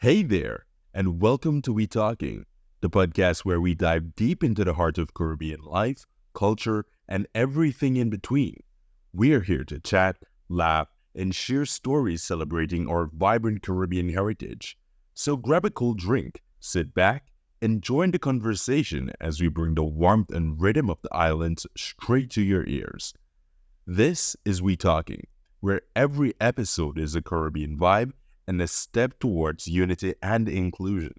Hey there, and welcome to WeTalking, the podcast where we dive deep into the heart of Caribbean life, culture, and everything in between. We're here to chat, laugh, and share stories celebrating our vibrant Caribbean heritage. So grab a cool drink, sit back, and join the conversation as we bring the warmth and rhythm of the islands straight to your ears. This is WeTalking, where every episode is a Caribbean vibe and a step towards unity and inclusion.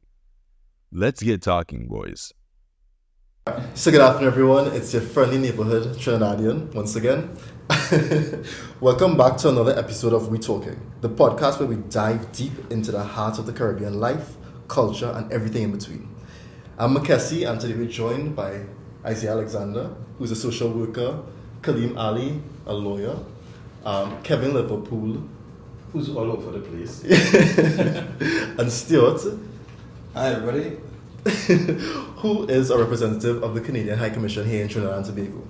Let's get talking, boys. So good afternoon, everyone. It's your friendly neighborhood Trinidadian once again. Welcome back to another episode of WeTalking, the podcast where we dive deep into the heart of the Caribbean life, culture, and everything in between. I'm Makesi, and today we're joined by Isaiah Alexander, who's a social worker, Khaleem Ali, a lawyer, Kevin Liverpool, who's all over the place, and Stuart. Hi, everybody. Who is a representative of the Canadian High Commission here in Trinidad and Tobago.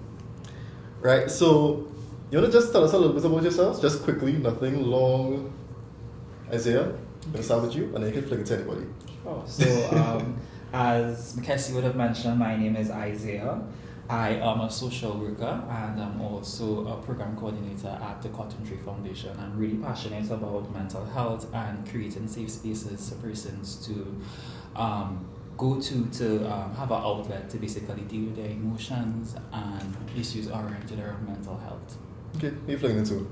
Right, so you want to just tell us a little bit about yourselves? Just quickly, nothing long. Isaiah, I'm going to start with you, and then you can flick it to anybody. Oh, so as Makesi would have mentioned, my name is Isaiah. I am a social worker and I'm also a program coordinator at the Cotton Tree Foundation. I'm really passionate about mental health and creating safe spaces for persons to go to have an outlet to basically deal with their emotions and issues oriented around mental health. Okay, you flicking it too.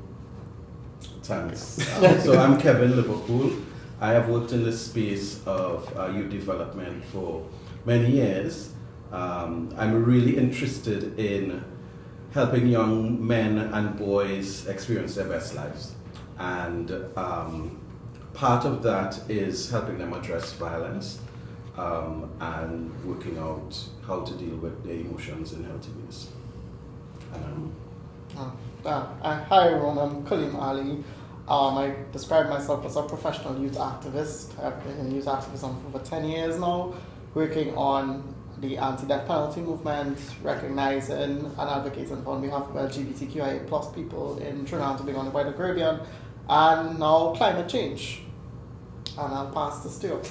Thanks. So I'm Kevin Liverpool. I have worked in the space of youth development for many years. I'm really interested in helping young men and boys experience their best lives. And part of that is helping them address violence and working out how to deal with their emotions in healthy ways. Hi everyone, I'm Khaleem Ali. I describe myself as a professional youth activist. I've been in youth activism for over 10 years now, working on the anti-death penalty movement, recognizing and advocating on behalf of LGBTQIA plus people in Trinidad and Tobago and the Caribbean, and now climate change. And I'll pass to Stuart.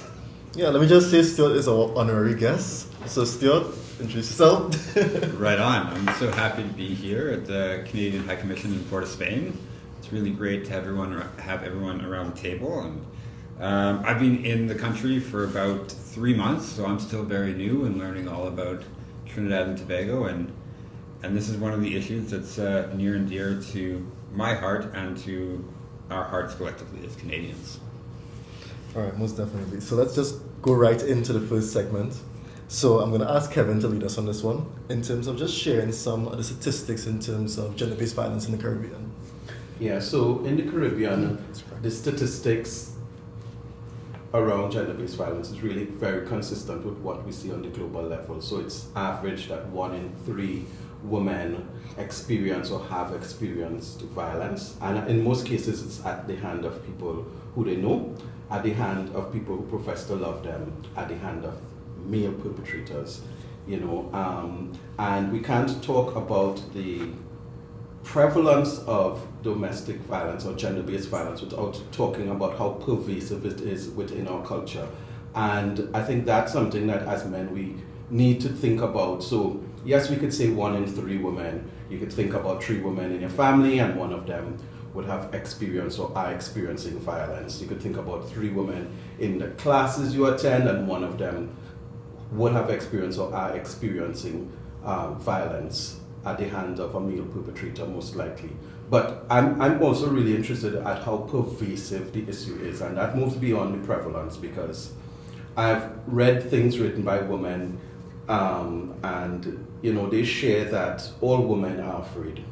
Yeah, let me just say Stuart is our honorary guest. So Stuart, introduce yourself. Right on. I'm so happy to be here at the Canadian High Commission in Port of Spain. It's really great to have everyone around the table. And I've been in the country for about 3 months, so I'm still very new and learning all about Trinidad and Tobago. And this is one of the issues that's near and dear to my heart and to our hearts collectively as Canadians. All right, most definitely. So let's just go right into the first segment. So I'm going to ask Kevin to lead us on this one in terms of just sharing some of the statistics in terms of gender-based violence in the Caribbean. Yeah, so in the Caribbean, the statistics around gender-based violence is really very consistent with what we see on the global level. So it's averaged that 1 in 3 women experience or have experienced violence. And in most cases, it's at the hand of people who they know, at the hand of people who profess to love them, at the hand of male perpetrators, and we can't talk about the prevalence of domestic violence or gender-based violence without talking about how pervasive it is within our culture. And I think that's something that as men we need to think about. So yes, we could say 1 in 3 women. You could think about 3 women in your family and one of them would have experienced or are experiencing violence. You could think about 3 women in the classes you attend and one of them would have experienced or are experiencing violence at the hand of a male perpetrator, most likely. But I'm also really interested at how pervasive the issue is, and that moves beyond the prevalence because I've read things written by women, and they share that all women are afraid.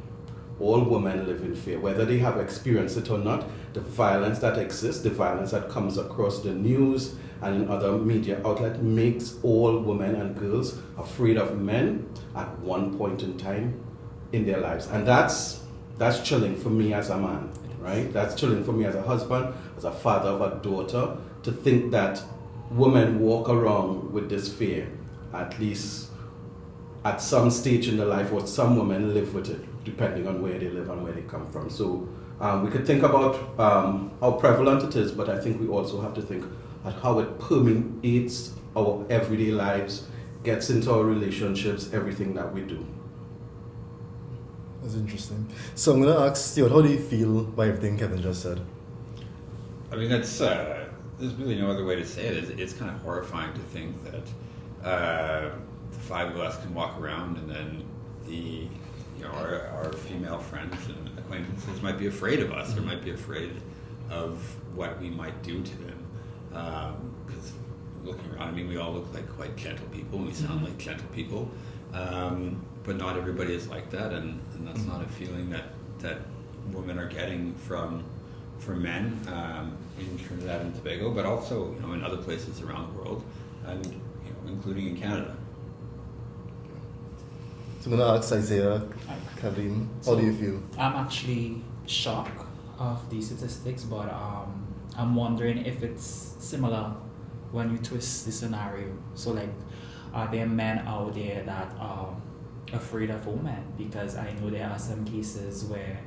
All women live in fear, whether they have experienced it or not. The violence that exists, the violence that comes across the news and in other media outlets makes all women and girls afraid of men at one point in time in their lives. And that's chilling for me as a man, right? That's chilling for me as a husband, as a father of a daughter, to think that women walk around with this fear, at least at some stage in their life, or some women live with it, depending on where they live and where they come from. So we could think about how prevalent it is, but I think we also have to think at how it permeates our everyday lives, gets into our relationships, everything that we do. That's interesting. So I'm going to ask Stuart, how do you feel by everything Kevin just said? I mean, that's there's really no other way to say it. It's kind of horrifying to think that the five of us can walk around and then our female friends and acquaintances might be afraid of us or might be afraid of what we might do to them. Because looking around, I mean, we all look like quite gentle people and we sound like gentle people. But not everybody is like that, and that's not a feeling that women are getting from men in Trinidad and Tobago, but also in other places around the world, and including in Canada. So I'm going to ask Isaiah Khaleem, how do you feel? I'm actually shocked of these statistics, but I'm wondering if it's similar when you twist the scenario. So, like, are there men out there that are afraid of women? Because I know there are some cases where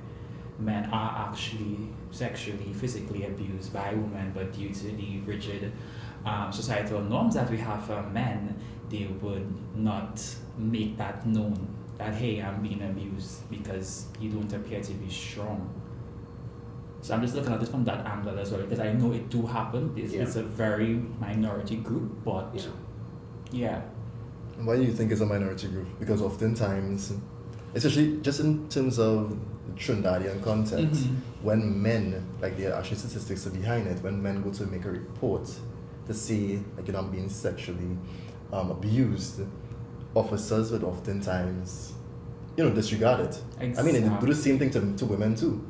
men are actually sexually, physically abused by women, but due to the rigid societal norms that we have for men, they would not make that known that, hey, I'm being abused because you don't appear to be strong. So I'm just looking at it from that angle as well, because I know it do happen. It's a very minority group, but yeah. Why do you think it's a minority group? Because oftentimes, especially just in terms of Trinidadian context, when men, like there are actually statistics behind it, when men go to make a report to say, like, I'm being sexually abused, officers would oftentimes, disregard it. Exactly. I mean, they do the same thing to women too.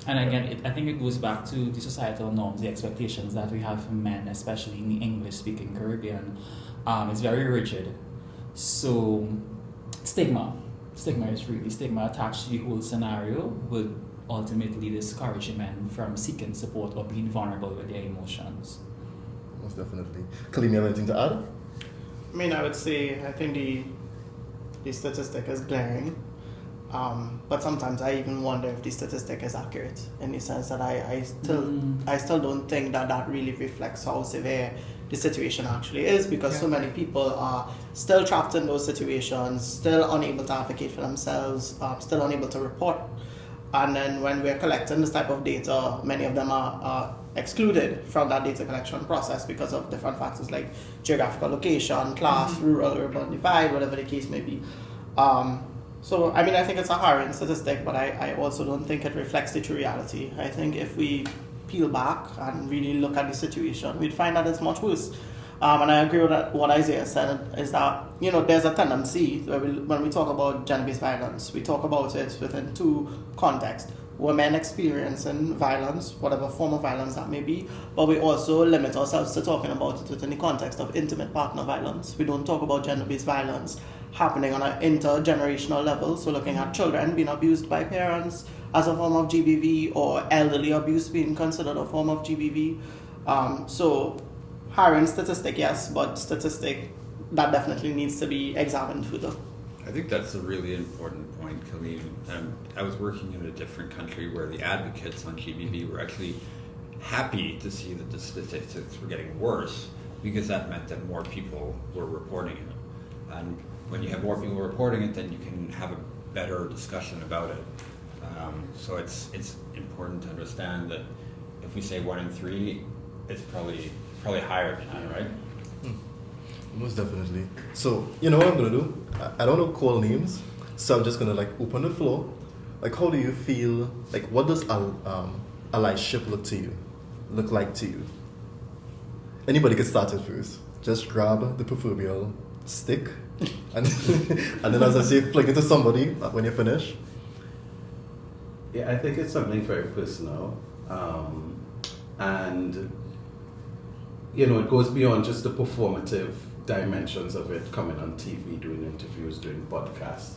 And again, I think it goes back to the societal norms, the expectations that we have from men, especially in the English-speaking Caribbean. It's very rigid. So stigma attached to the whole scenario would ultimately discourage men from seeking support or being vulnerable with their emotions. Most definitely. Khaleem, you have anything to add? I mean, I would say I think the statistic is glaring, but sometimes I even wonder if the statistic is accurate, in the sense that I still don't think that really reflects how severe the situation actually is, because so many people are still trapped in those situations, still unable to advocate for themselves, still unable to report. And then when we're collecting this type of data, many of them are excluded from that data collection process because of different factors like geographical location, class, rural, urban divide, whatever the case may be. So, I mean, I think it's a harrowing statistic, but I also don't think it reflects the true reality. I think if we peel back and really look at the situation, we'd find that it's much worse. And I agree with what Isaiah said, is that, there's a tendency, when we talk about gender-based violence, we talk about it within two contexts. Women experiencing violence, whatever form of violence that may be, but we also limit ourselves to talking about it within the context of intimate partner violence. We don't talk about gender-based violence happening on an intergenerational level, so looking at children being abused by parents as a form of GBV, or elderly abuse being considered a form of GBV. So harrowing statistic, yes, but statistic that definitely needs to be examined further. I think that's a really important point, Khaleem. I was working in a different country where the advocates on GBV were actually happy to see that the statistics were getting worse, because that meant that more people were reporting it. And when you have more people reporting it, then you can have a better discussion about it. So it's important to understand that if we say 1 in 3, it's probably higher than that, right? Most definitely. So, you know what I'm going to do? I don't know call names, so I'm just going to open the floor. How do you feel, what does allyship look like to you? Anybody get started first. Just grab the proverbial stick and then, as I say, flick it to somebody when you finish. Yeah, I think it's something very personal. And, it goes beyond just the performative dimensions of it, coming on TV, doing interviews, doing podcasts,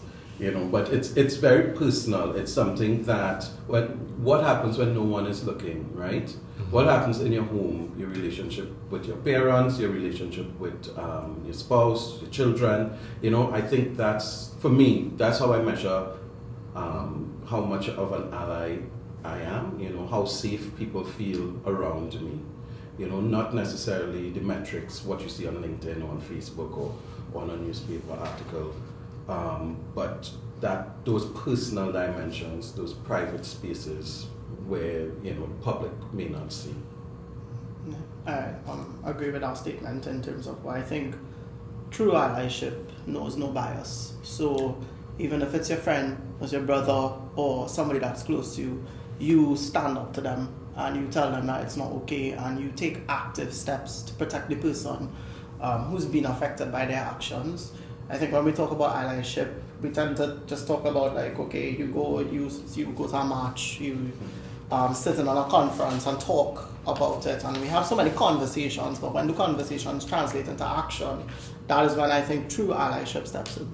but it's very personal. It's something that what happens when no one is looking, right? Mm-hmm. What happens in your home, your relationship with your parents, your relationship with your spouse, your children, I think that's, for me, that's how I measure how much of an ally I am, how safe people feel around me. not necessarily the metrics, what you see on LinkedIn or on Facebook or on a newspaper article, but those personal dimensions, those private spaces where, public may not see. I agree with our statement in terms of why I think true allyship knows no bias. So even if it's your friend, or your brother, or somebody that's close to you, you stand up to them and you tell them that it's not okay, and you take active steps to protect the person who's been affected by their actions. I think when we talk about allyship, we tend to just talk about like, okay, you go to a march, you sit in on a conference and talk about it, and we have so many conversations, but when the conversations translate into action, that is when I think true allyship steps in.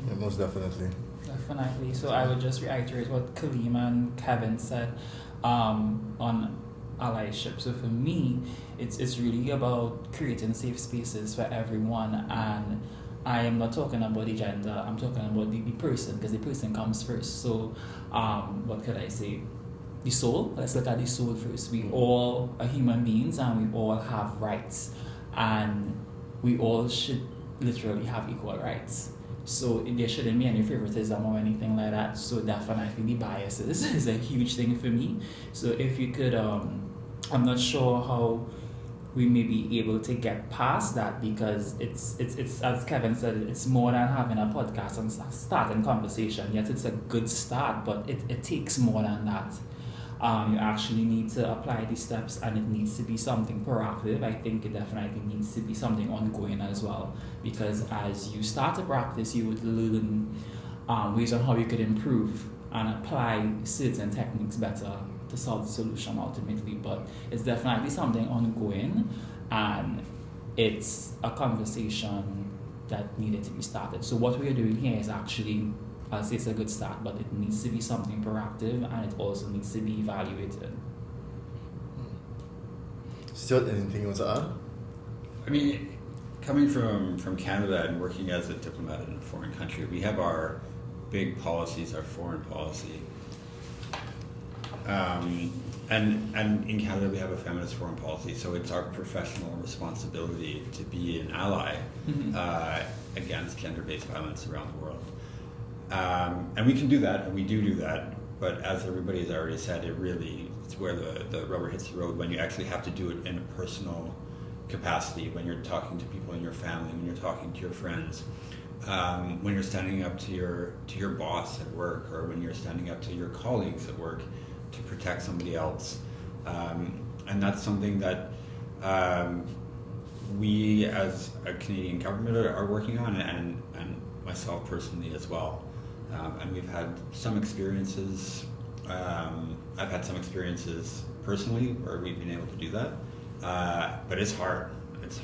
Yeah, most definitely. Definitely. So I would just reiterate what Khaleem and Kevin said on allyship. So for me, it's really about creating safe spaces for everyone, and I am not talking about the gender, I'm talking about the person, because the person comes first. So what could I say? The soul. Let's look at the soul first. We all are human beings and we all have rights, and we all should literally have equal rights. So there shouldn't be any favoritism or anything like that. So definitely the biases is a huge thing for me. So if you could, I'm not sure how we may be able to get past that, because it's as Kevin said, it's more than having a podcast and starting conversation. Yes, it's a good start, but it takes more than that. You actually need to apply these steps, and it needs to be something proactive. I think it definitely needs to be something ongoing as well, because as you start to practice, you would learn ways on how you could improve and apply certain techniques better to solve the solution ultimately. But it's definitely something ongoing, and it's a conversation that needed to be started. So what we're doing here is actually, I'll say it's a good start, but it needs to be something proactive, and it also needs to be evaluated. Stuart, anything you want to add? I mean, coming from Canada and working as a diplomat in a foreign country, we have our big policies, our foreign policy. And in Canada, we have a feminist foreign policy, so it's our professional responsibility to be an ally against gender-based violence around the world. And we can do that, and we do that, but as everybody has already said, it's where the rubber hits the road, when you actually have to do it in a personal capacity, when you're talking to people in your family, when you're talking to your friends, when you're standing up to your boss at work, or when you're standing up to your colleagues at work to protect somebody else. And that's something that we as a Canadian government are working on, and myself personally as well. And we've had some experiences, I've had some experiences personally where we've been able to do that, but it's hard. It's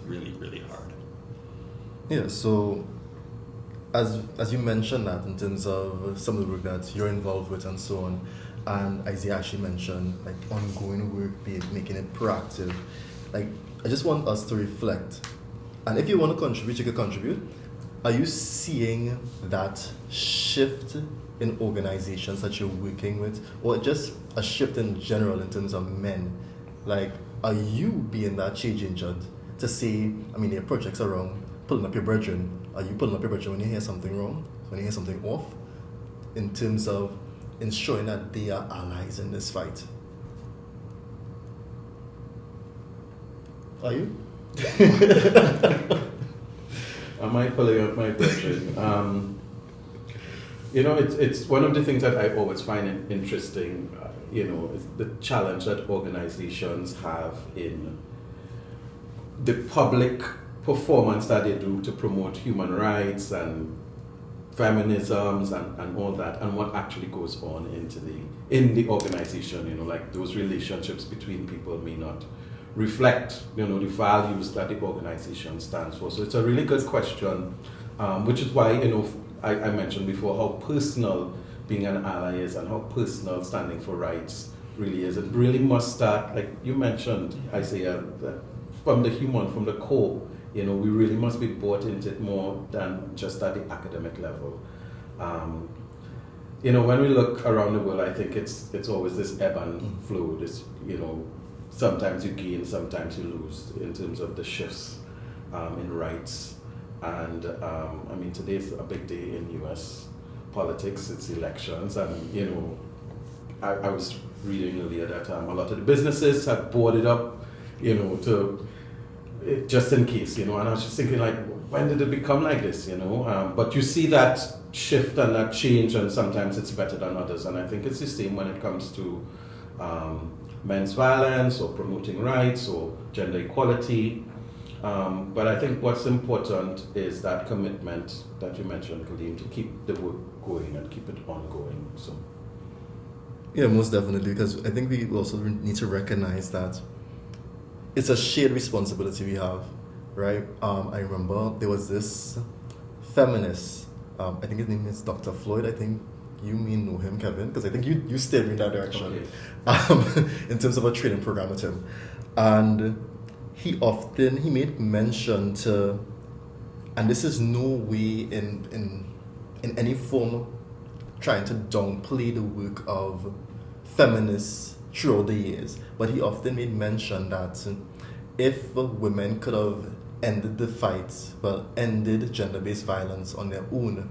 really, really hard. Yeah, so as you mentioned that in terms of some of the work that you're involved with and so on, and Isaiah actually mentioned like ongoing work, making it proactive. Like, I just want us to reflect, and if you want to contribute, you can contribute. Are you seeing that shift in organizations that you're working with, or just a shift in general in terms of men? Like, are you being that change agent to say, I mean, your projects are wrong, pulling up your brethren? Are you pulling up your brethren when you hear something wrong, when you hear something off, in terms of ensuring that they are allies in this fight? Are you? Am I pulling up my brethren? It's one of the things that I always find interesting, is the challenge that organizations have in the public performance that they do to promote human rights and feminisms and all that, and what actually goes on in the organization. Like those relationships between people may not reflect, the values that the organization stands for. So it's a really good question, which is why, I mentioned before how personal being an ally is, and how personal standing for rights really is. It really must start, like you mentioned, Isaiah, from the human, from the core. We really must be bought into it more than just at the academic level. When we look around the world, I think it's always this ebb and flow, this, sometimes you gain, sometimes you lose in terms of the shifts in rights. And I mean, today's a big day in U.S. politics. It's elections, and you know, I was reading earlier that a lot of the businesses have boarded up, you know, to just in case, you know. And I was just thinking, like, when did it become like this, you know? But you see that shift and that change, and sometimes it's better than others. And I think it's the same when it comes to men's violence or promoting rights or gender equality. But I think what's important is that commitment that you mentioned, Khaleem, to keep the work going and keep it ongoing. So, yeah, most definitely, because I think we also need to recognize that it's a shared responsibility we have, right? I remember there was this feminist, I think his name is Dr. Floyd. I think you may know him, Kevin, because I think you steered me in that direction. Okay. In terms of a training program with him. And he made mention to, and this is no way in any form trying to downplay the work of feminists throughout the years, but he often made mention that if women could have ended the fight, ended gender-based violence on their own,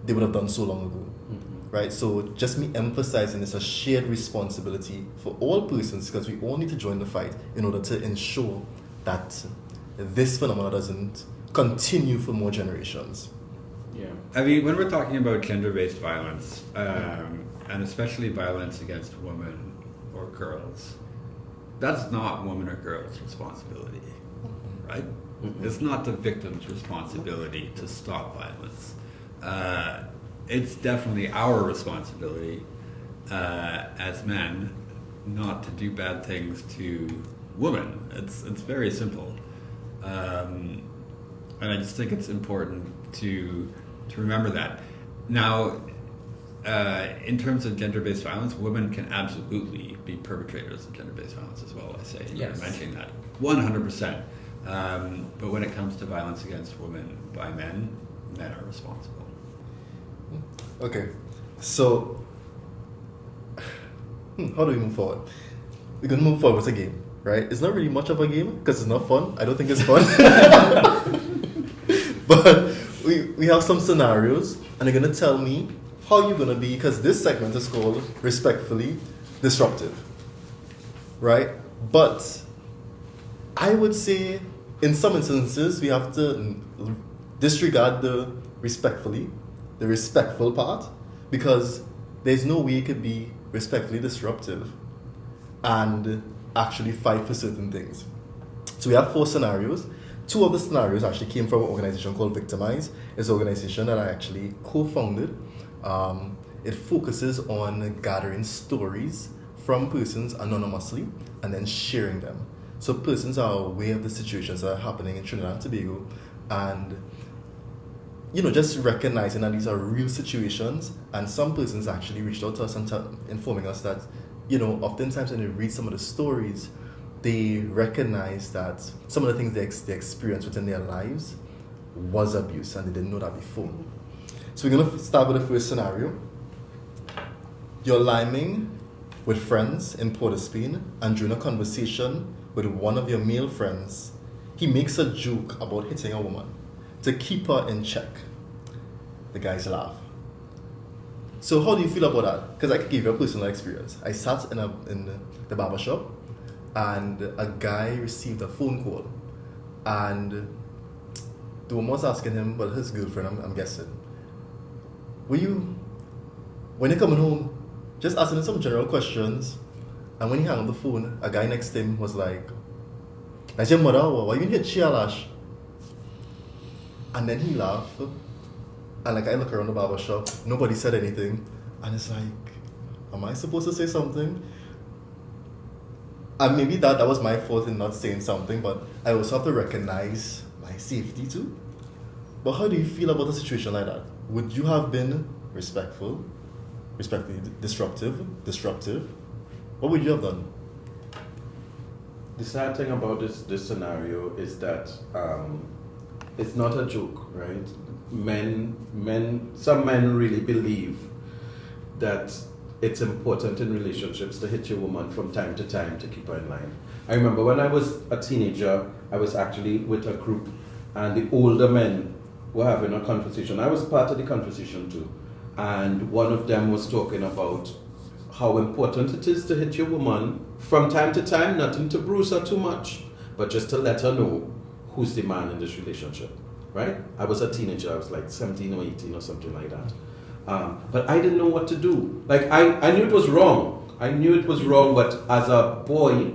they would have done so long ago. Mm-hmm. Right? So just me emphasizing it's a shared responsibility for all persons, because we all need to join the fight in order to ensure that this phenomenon doesn't continue for more generations. Yeah. I mean, when we're talking about gender-based violence, and especially violence against women or girls, that's not women or girls' responsibility, right? Mm-hmm. It's not the victim's responsibility to stop violence. It's definitely our responsibility as men not to do bad things to women. It's very simple, and I just think it's important to remember that. Now, in terms of gender-based violence, women can absolutely be perpetrators of gender-based violence as well. I say, yes. You're mentioning that 100%. But when it comes to violence against women by men are responsible. Okay, so how do we move forward? We're going to move forward with a game, right? It's not really much of a game because it's not fun. I don't think it's fun. But we have some scenarios, and you're going to tell me how you're going to be, because this segment is called, respectfully, disruptive, right? But I would say in some instances we have to disregard the respectful part, because there's no way it could be respectfully disruptive and actually fight for certain things. So we have 4 scenarios. 2 of the scenarios actually came from an organization called Victimize. It's an organization that I actually co-founded. It focuses on gathering stories from persons anonymously and then sharing them. So persons are aware of the situations that are happening in Trinidad and Tobago, and just recognizing that these are real situations. And some persons actually reached out to us and informing us that, oftentimes when they read some of the stories, they recognize that some of the things they experienced within their lives was abuse, and they didn't know that before. So we're going to start with the first scenario. You're liming with friends in Port of Spain, and during a conversation with one of your male friends, he makes a joke about hitting a woman to keep her in check. The guys laugh. So how do you feel about that? Because I could give you a personal experience. I sat in the barber shop, and a guy received a phone call, and the woman was asking him, well, his girlfriend, I'm guessing, when you're coming home, just asking him some general questions, and when he hung up the phone, a guy next to him was like, "That's your mother, why you in here, chialash?" And then he laughed, and I look around the barber shop, nobody said anything, and it's like, am I supposed to say something? And maybe that was my fault in not saying something, but I also have to recognize my safety too. But how do you feel about a situation like that? Would you have been respectfully disruptive? What would you have done? The sad thing about this scenario is that it's not a joke, right? Some men really believe that it's important in relationships to hit your woman from time to time to keep her in line. I remember when I was a teenager, I was actually with a group, and the older men were having a conversation. I was part of the conversation too. And one of them was talking about how important it is to hit your woman from time to time, nothing to bruise her too much, but just to let her know who's the man in this relationship, right? I was a teenager, I was like 17 or 18 or something like that. But I didn't know what to do. Like, I knew it was wrong. I knew it was wrong, but as a boy,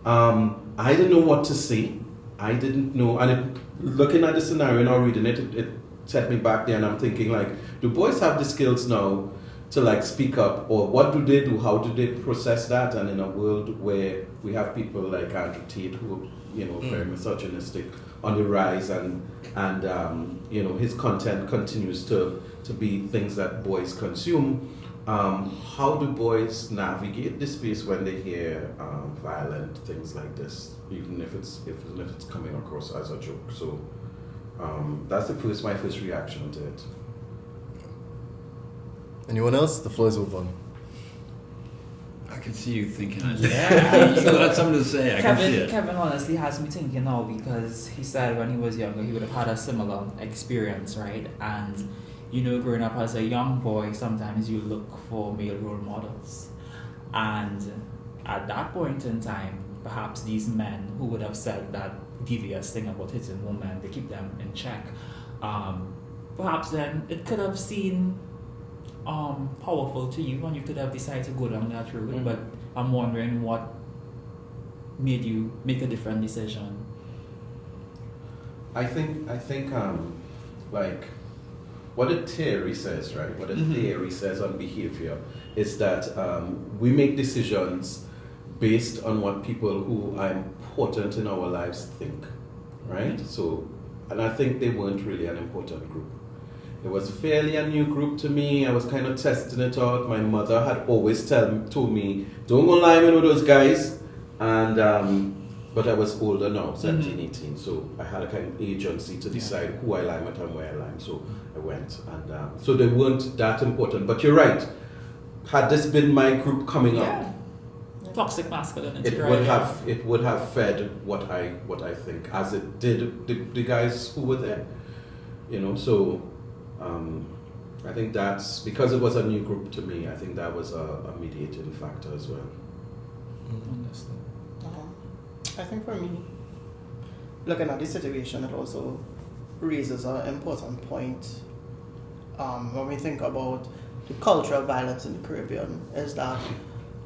I didn't know what to say. I didn't know, and looking at the scenario now, reading it, it set me back there, and I'm thinking, like, do boys have the skills now to, like, speak up, or what do they do? How do they process that? And in a world where we have people like Andrew Tate, who, you know, very misogynistic, on the rise, and you know, his content continues to be things that boys consume. How do boys navigate this space when they hear violent things like this, even if it's coming across as a joke? So that's my first reaction to it. Anyone else? The floor is open. I can see you thinking. Yeah. You still got something to say. I can see it. Kevin honestly has me thinking now, because he said when he was younger he would have had a similar experience, right? And you know, growing up as a young boy, sometimes you look for male role models. And at that point in time, perhaps these men who would have said that devious thing about hitting women, they keep them in check. Perhaps then it could have seemed powerful to you, and you could have decided to go down that road. Mm-hmm. But I'm wondering what made you make a different decision. I think like what the theory says, right? What the theory says on behavior is that we make decisions based on what people who are important in our lives think, right? So, and I think they weren't really an important group. It was fairly a new group to me. I was kind of testing it out. My mother had always told me, don't go lying with those guys. And but I was older now, 17, 18, so I had a kind of agency to decide who I lie with and where I lie. So I went, and so they weren't that important. But you're right. Had this been my group coming up, Toxic masculinity. it would have fed what I think, as it did the guys who were there. You know, so I think that's because it was a new group to me. I think that was a mediating factor as well. Understood. I think for me, looking at this situation, it also raises an important point when we think about the culture of violence in the Caribbean, is that,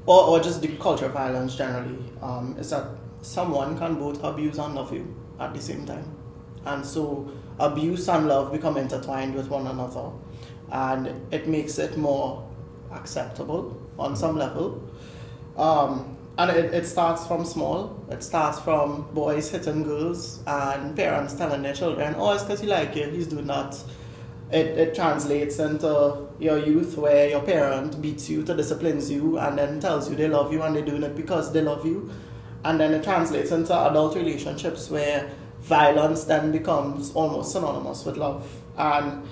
or just the culture of violence generally, is that someone can both abuse and love you at the same time. And so abuse and love become intertwined with one another, and it makes it more acceptable on some level. And it starts from small. It starts from boys hitting girls and parents telling their children, oh, it's because he like you, he's doing that. It translates into your youth, where your parent beats you to disciplines you and then tells you they love you and they're doing it because they love you. And then it translates into adult relationships where violence then becomes almost synonymous with love. And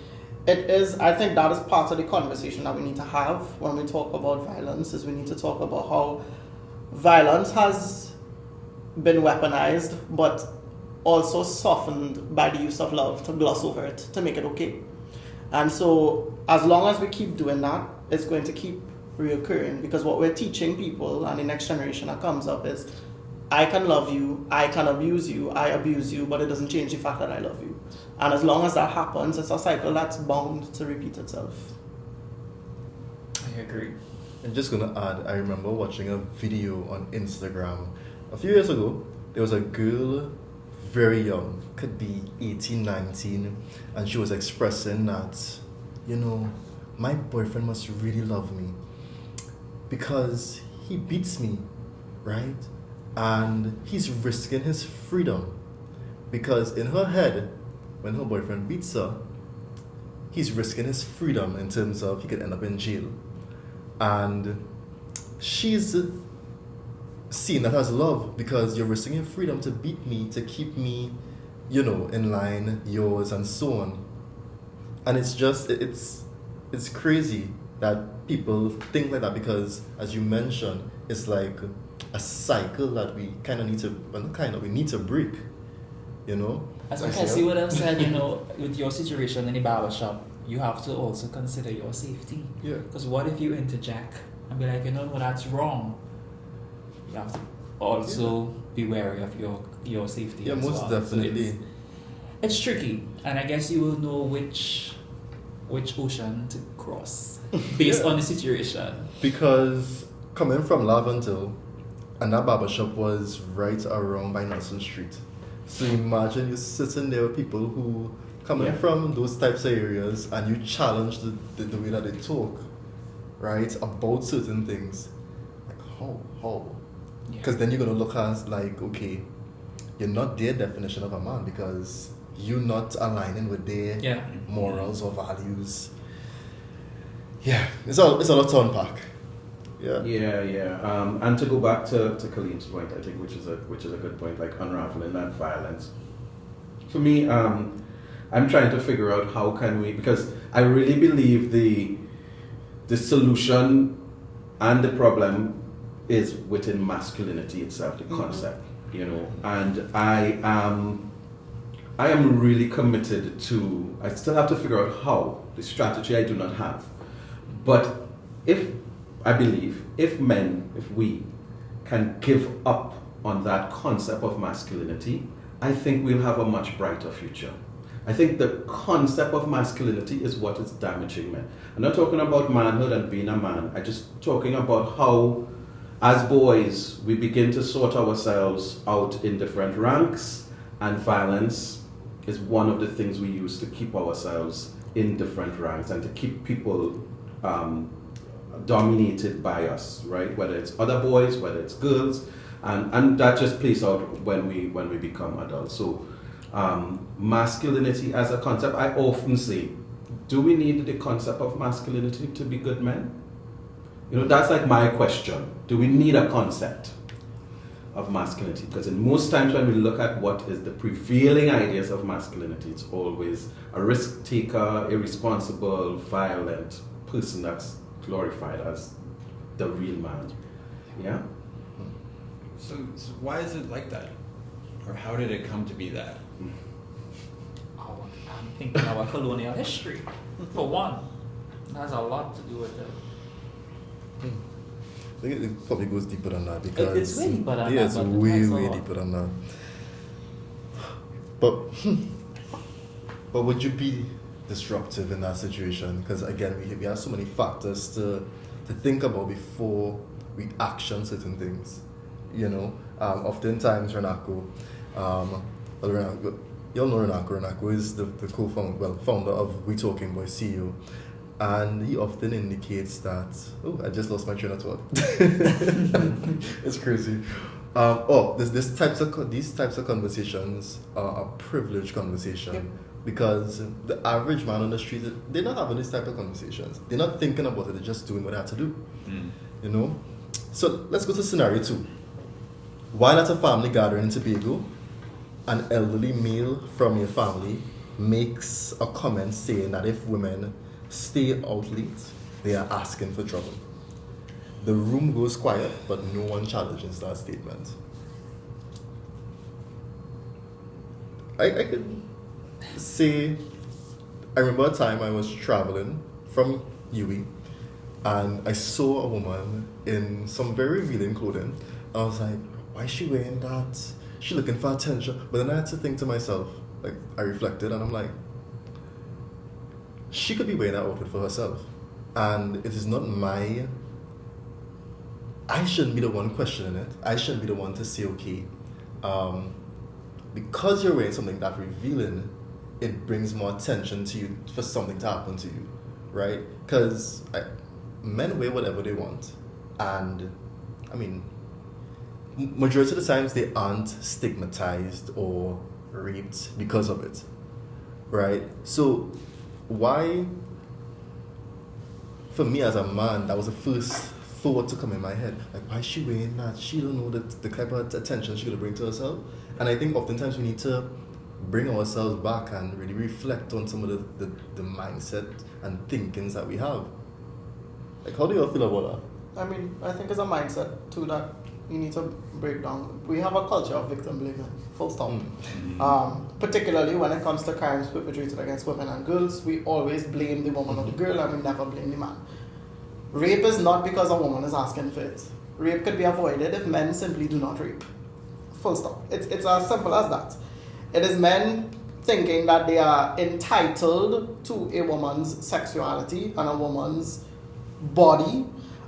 it is, I think that is part of the conversation that we need to have when we talk about violence, is we need to talk about how violence has been weaponized, but also softened by the use of love to gloss over it, to make it okay. And so as long as we keep doing that, it's going to keep reoccurring, because what we're teaching people and the next generation that comes up is, I can love you, I can abuse you, I abuse you, but it doesn't change the fact that I love you. And as long as that happens, it's a cycle that's bound to repeat itself. I agree. I'm just going to add, I remember watching a video on Instagram a few years ago. There was a girl, very young, could be 18, 19, and she was expressing that, you know, my boyfriend must really love me because he beats me, right? And he's risking his freedom, because in her head, when her boyfriend beats her, he's risking his freedom in terms of he could end up in jail. And she's seen that as love, because you're risking your freedom to beat me, to keep me, you know, in line, yours, and so on. And it's just, it's crazy that people think like that because, as you mentioned, it's like a cycle that we kind of need to, we need to break, you know? As Makesi would have said, you know, with your situation in the barbershop, you have to also consider your safety. Yeah. Because what if you interject and be like, you know, no, that's wrong? You have to also be wary of your safety. Yeah, as most well. definitely. So it's tricky, and I guess you will know which ocean to cross based on the situation. Because coming from Laventille, and that barbershop was right around by Nelson Street. So imagine you sitting there with people who coming from those types of areas and you challenge the way that they talk, right, about certain things. Like, how? Because then you're going to look at like, okay, you're not their definition of a man because you're not aligning with their morals or values. Yeah, it's a lot to unpack. Yeah. And to go back to Khaleem's point, I think, which is a good point, like unraveling that violence. For me, I'm trying to figure out how can we, because I really believe the solution and the problem is within masculinity itself, the concept, you know. And I am really committed to. I still have to figure out how. The strategy I do not have, but if we can give up on that concept of masculinity, I think we'll have a much brighter future. I think the concept of masculinity is what is damaging men. I'm not talking about manhood and being a man. I'm just talking about how, as boys, we begin to sort ourselves out in different ranks, and violence is one of the things we use to keep ourselves in different ranks and to keep people dominated by us, right? Whether it's other boys, whether it's girls, and that just plays out when we become adults. So masculinity as a concept, I often say, do we need the concept of masculinity to be good men? You know, that's like my question. Do we need a concept of masculinity? Because in most times when we look at what is the prevailing ideas of masculinity, it's always a risk taker, irresponsible, violent person that's glorified as the real man. Yeah? So why is it like that? Or how did it come to be that? I'm thinking about colonial history, for one. It has a lot to do with it. I think it probably goes deeper than that because it's way deeper than that. Yeah, it's way deeper than that. But would you be disruptive in that situation? Because again, we have so many factors to think about before we action certain things. You know, oftentimes Renako, you'll know Renako. Renako is the founder of WeTalking by CEO. And he often indicates that, I just lost my train of thought. It's crazy. These types of conversations are a privileged conversation because the average man on the street, they're not having these type of conversations. They're not thinking about it. They're just doing what they have to do. You know. So let's go to scenario 2. While at a family gathering in Tobago, an elderly male from your family makes a comment saying that if women stay out late, they are asking for trouble. The room goes quiet, but no one challenges that statement. I could say, I remember a time I was traveling from UWI and I saw a woman in some very revealing clothing. I was like, why is she wearing that? She's looking for attention. But then I had to think to myself, like I reflected and I'm like, she could be wearing that outfit for herself. And it is not I shouldn't be the one questioning it. I shouldn't be the one to say, okay, because you're wearing something that revealing, it brings more attention to you for something to happen to you, right? Because men wear whatever they want. And, I mean, majority of the times they aren't stigmatized or raped because of it, right? So why, for me as a man, that was the first thought to come in my head. Like, why is she wearing that? She don't know the type of attention she's going to bring to herself. And I think oftentimes we need to bring ourselves back and really reflect on some of the mindset and thinkings that we have. Like, how do you feel about that? I mean, I think it's a mindset too that you need to break down. We have a culture of victim blaming, full stop. Particularly when it comes to crimes perpetrated against women and girls, we always blame the woman or the girl and we never blame the man. Rape is not because a woman is asking for it. Rape could be avoided if men simply do not rape. Full stop. It's as simple as that. It is men thinking that they are entitled to a woman's sexuality and a woman's body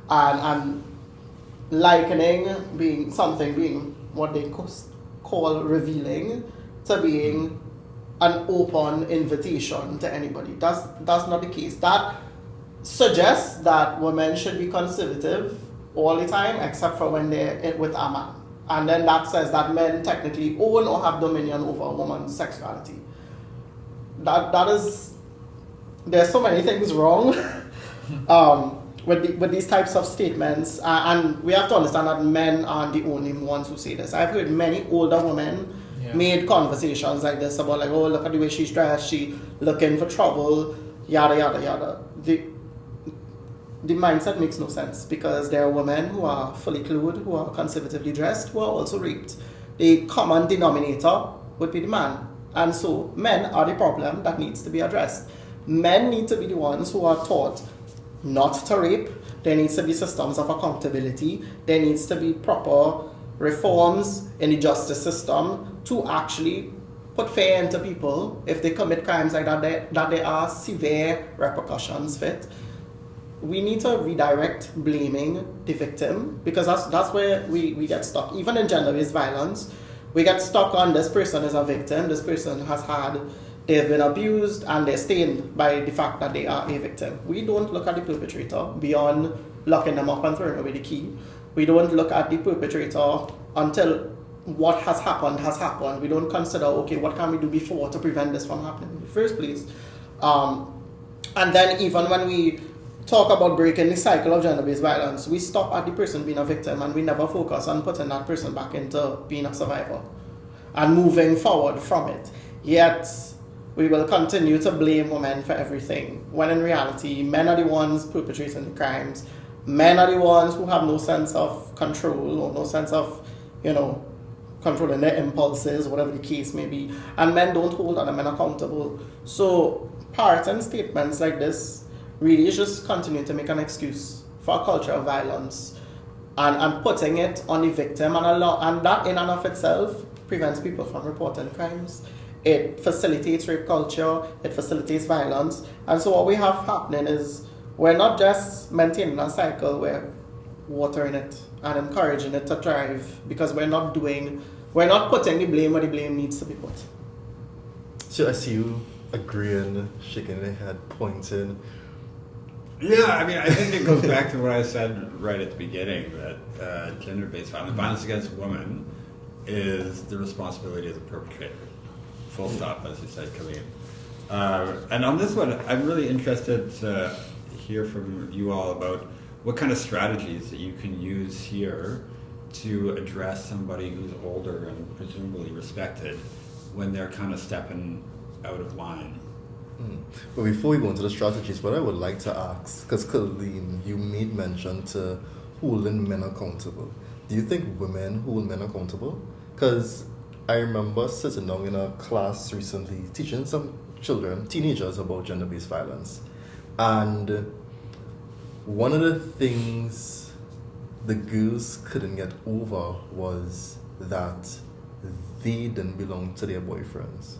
and likening being what they call revealing to being an open invitation to anybody. That's not the case. That suggests that women should be conservative all the time except for when they're with a man. And then that says that men technically own or have dominion over a woman's sexuality. That is, there's so many things wrong with these types of statements, and we have to understand that men aren't the only ones who say this. I've heard many older women made conversations like this about like, oh, look at the way she's dressed, she looking for trouble, yada yada yada. The mindset makes no sense because there are women who are fully clothed, who are conservatively dressed, who are also raped. The common denominator would be the man. And so men are the problem that needs to be addressed. Men need to be the ones who are taught not to rape. There needs to be systems of accountability. There needs to be proper reforms in the justice system to actually put fear into people if they commit crimes like that, that there are severe repercussions for it. We need to redirect blaming the victim because that's where we get stuck. Even in gender-based violence, we get stuck on this person is a victim, this person they've been abused and they're stained by the fact that they are a victim. We don't look at the perpetrator beyond locking them up and throwing away the key. We don't look at the perpetrator until what has happened. We don't consider, okay, what can we do before to prevent this from happening in the first place? And then even when we talk about breaking the cycle of gender-based violence, we stop at the person being a victim and we never focus on putting that person back into being a survivor and moving forward from it. Yet, we will continue to blame women for everything, when in reality, men are the ones perpetrating the crimes. Men are the ones who have no sense of control or no sense of, controlling their impulses, whatever the case may be. And men don't hold other men accountable. So, parroting statements like this really is just continuing to make an excuse for a culture of violence and putting it on the victim. And that in and of itself prevents people from reporting crimes. It facilitates rape culture, it facilitates violence. And so what we have happening is we're not just maintaining a cycle, we're watering it and encouraging it to thrive because we're not putting the blame where the blame needs to be put. So I see you agreeing, shaking your head, pointing. Yeah, I mean, I think it goes back to what I said right at the beginning, that gender-based violence against women is the responsibility of the perpetrator. Full stop, as you said, Khaleem. And on this one, I'm really interested to hear from you all about what kind of strategies that you can use here to address somebody who's older and presumably respected when they're kind of stepping out of line. But before we go into the strategies, what I would like to ask, because Khaleem, you made mention to holding men accountable. Do you think women hold men accountable? Because I remember sitting down in a class recently teaching some teenagers about gender-based violence. And one of the things the girls couldn't get over was that they didn't belong to their boyfriends.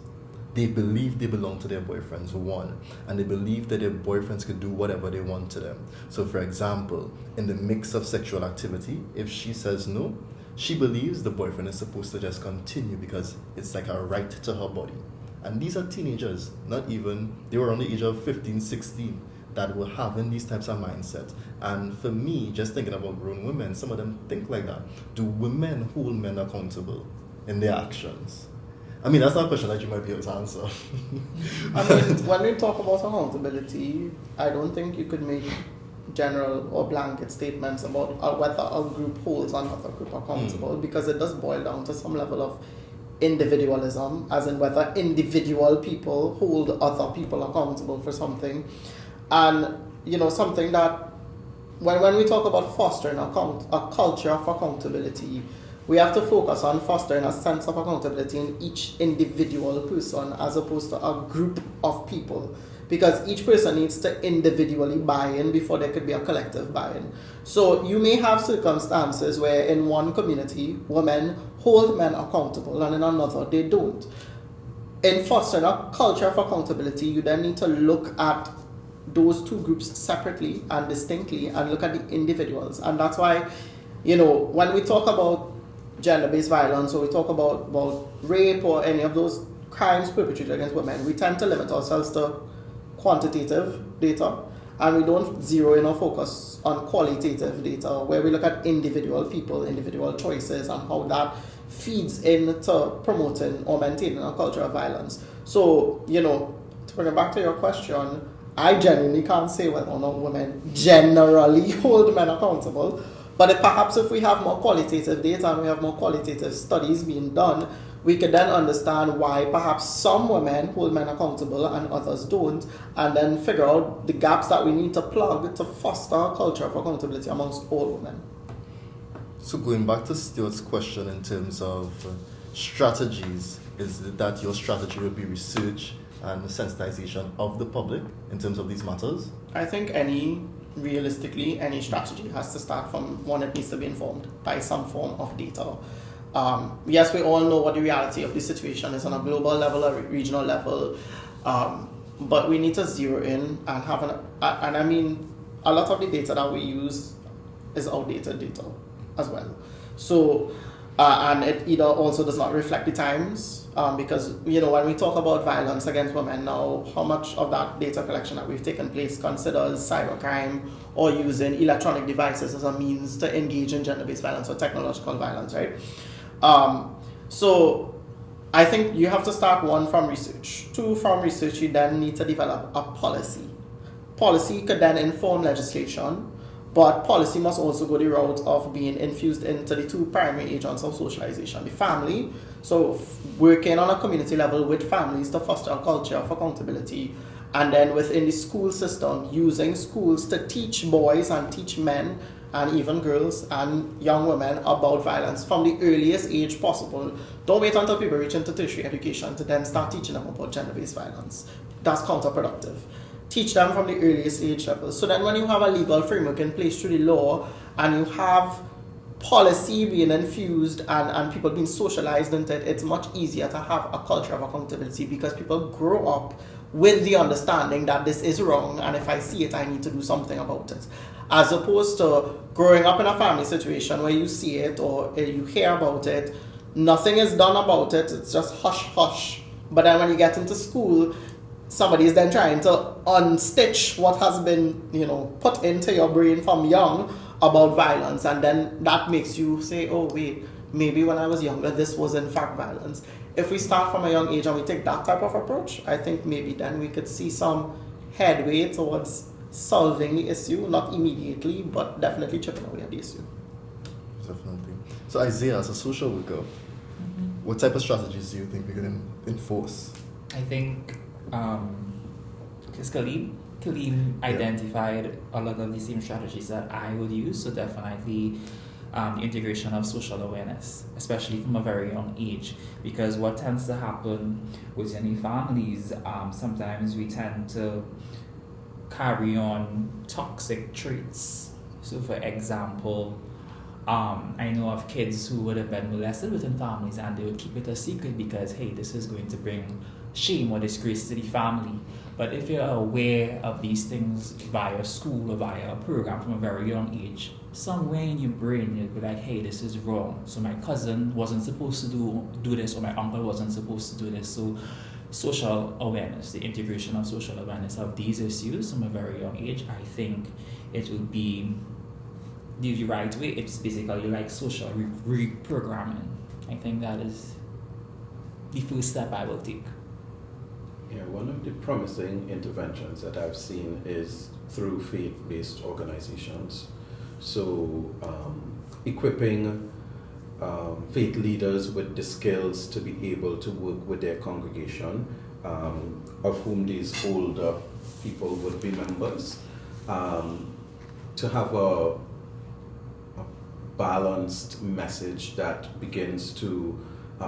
They believed they belonged to their boyfriends, one, and they believed that their boyfriends could do whatever they want to them. So, for example, in the mix of sexual activity, if she says no, she believes the boyfriend is supposed to just continue because it's like a right to her body. And these are teenagers, they were on the age of 15, 16, that were having these types of mindsets. And for me, just thinking about grown women, some of them think like that. Do women hold men accountable in their actions? I mean, that's not a question that you might be able to answer. I mean, when we talk about accountability, I don't think you could make general or blanket statements about whether a group holds another group accountable because it does boil down to some level of individualism, as in whether individual people hold other people accountable for something. And, something that when we talk about fostering a culture of accountability, we have to focus on fostering a sense of accountability in each individual person as opposed to a group of people. Because each person needs to individually buy in before there could be a collective buy-in. So you may have circumstances where in one community, women hold men accountable and in another they don't. In fostering a culture of accountability, you then need to look at those two groups separately and distinctly and look at the individuals. And that's why, when we talk about gender-based violence or we talk about rape or any of those crimes perpetrated against women, we tend to limit ourselves to quantitative data and we don't zero in or focus on qualitative data where we look at individual people, individual choices and how that feeds into promoting or maintaining a culture of violence. So, to bring it back to your question, I genuinely can't say whether or not women generally hold men accountable, but perhaps if we have more qualitative data and we have more qualitative studies being done, we could then understand why perhaps some women hold men accountable and others don't, and then figure out the gaps that we need to plug to foster a culture of accountability amongst all women. So going back to Stuart's question in terms of strategies, is it that your strategy would be research and sensitization of the public in terms of these matters? I think realistically, any strategy has to start from one, it needs to be informed by some form of data. Yes, we all know what the reality of the situation is on a global level or regional level, but we need to zero in and have a lot of the data that we use is outdated data as well. So, and it either also does not reflect the times, because, when we talk about violence against women now, how much of that data collection that we've taken place considers cybercrime or using electronic devices as a means to engage in gender-based violence or technological violence, right? So I think you have to start one from research. Two, from research, you then need to develop a policy. Policy could then inform legislation, but policy must also go the route of being infused into the two primary agents of socialization, the family. So working on a community level with families to foster a culture of accountability, and then within the school system, using schools to teach boys and teach men and even girls and young women about violence from the earliest age possible. Don't wait until people reach into tertiary education to then start teaching them about gender-based violence. That's counterproductive. Teach them from the earliest age level. So then when you have a legal framework in place through the law and you have policy being infused and people being socialized into it, it's much easier to have a culture of accountability because people grow up with the understanding that this is wrong and if I see it, I need to do something about it. As opposed to growing up in a family situation where you see it or you hear about it, nothing is done about it, it's just hush hush. But then when you get into school, somebody is then trying to unstitch what has been, put into your brain from young about violence, and then that makes you say, oh wait, maybe when I was younger this was in fact violence. If we start from a young age and we take that type of approach, I think maybe then we could see some headway towards solving the issue, not immediately, but definitely chipping away at the issue. Definitely. So Isaiah, as a social worker, what type of strategies do you think we can enforce? I think because Khaleem identified a lot of the same strategies that I would use, so definitely the integration of social awareness, especially from a very young age, because what tends to happen within the families, sometimes we tend to carry on toxic traits. So for example, I know of kids who would have been molested within families and they would keep it a secret because, hey, this is going to bring shame or disgrace to the family. But if you're aware of these things via school or via a program from a very young age, somewhere in your brain you'll be like, hey, this is wrong. So my cousin wasn't supposed to do this, or my uncle wasn't supposed to do this. So social awareness, the integration of social awareness of these issues from a very young age, I think it would be the right way. It's basically like social reprogramming. I think that is the first step I will take. Yeah, one of the promising interventions that I've seen is through faith-based organizations. So equipping faith leaders with the skills to be able to work with their congregation, of whom these older people would be members, to have a balanced message that begins to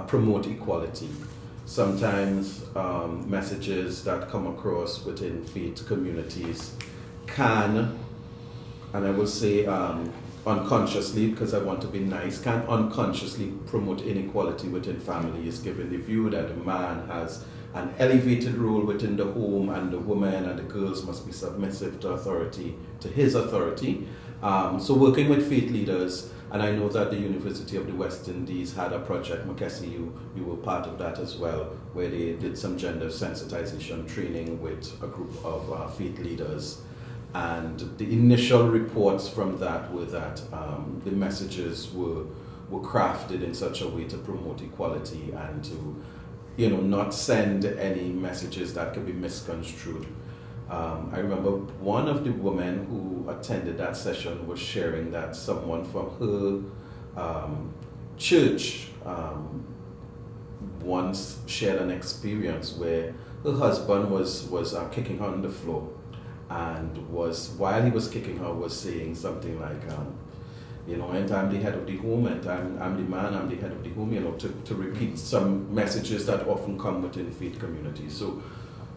promote equality. Sometimes messages that come across within faith communities can, and I will say unconsciously, because I want to be nice, can unconsciously promote inequality within families, given the view that the man has an elevated role within the home and the woman and the girls must be submissive to authority, to his authority. So working with faith leaders, and I know that the University of the West Indies had a project, Makesi, you were part of that as well, where they did some gender sensitization training with a group of faith leaders. And the initial reports from that were that the messages were crafted in such a way to promote equality and to, not send any messages that could be misconstrued. I remember one of the women who attended that session was sharing that someone from her church once shared an experience where her husband was kicking her on the floor, and while he was kicking her was saying something like, and I'm the head of the home, and I'm the man, I'm the head of the home, to repeat some messages that often come within faith communities. So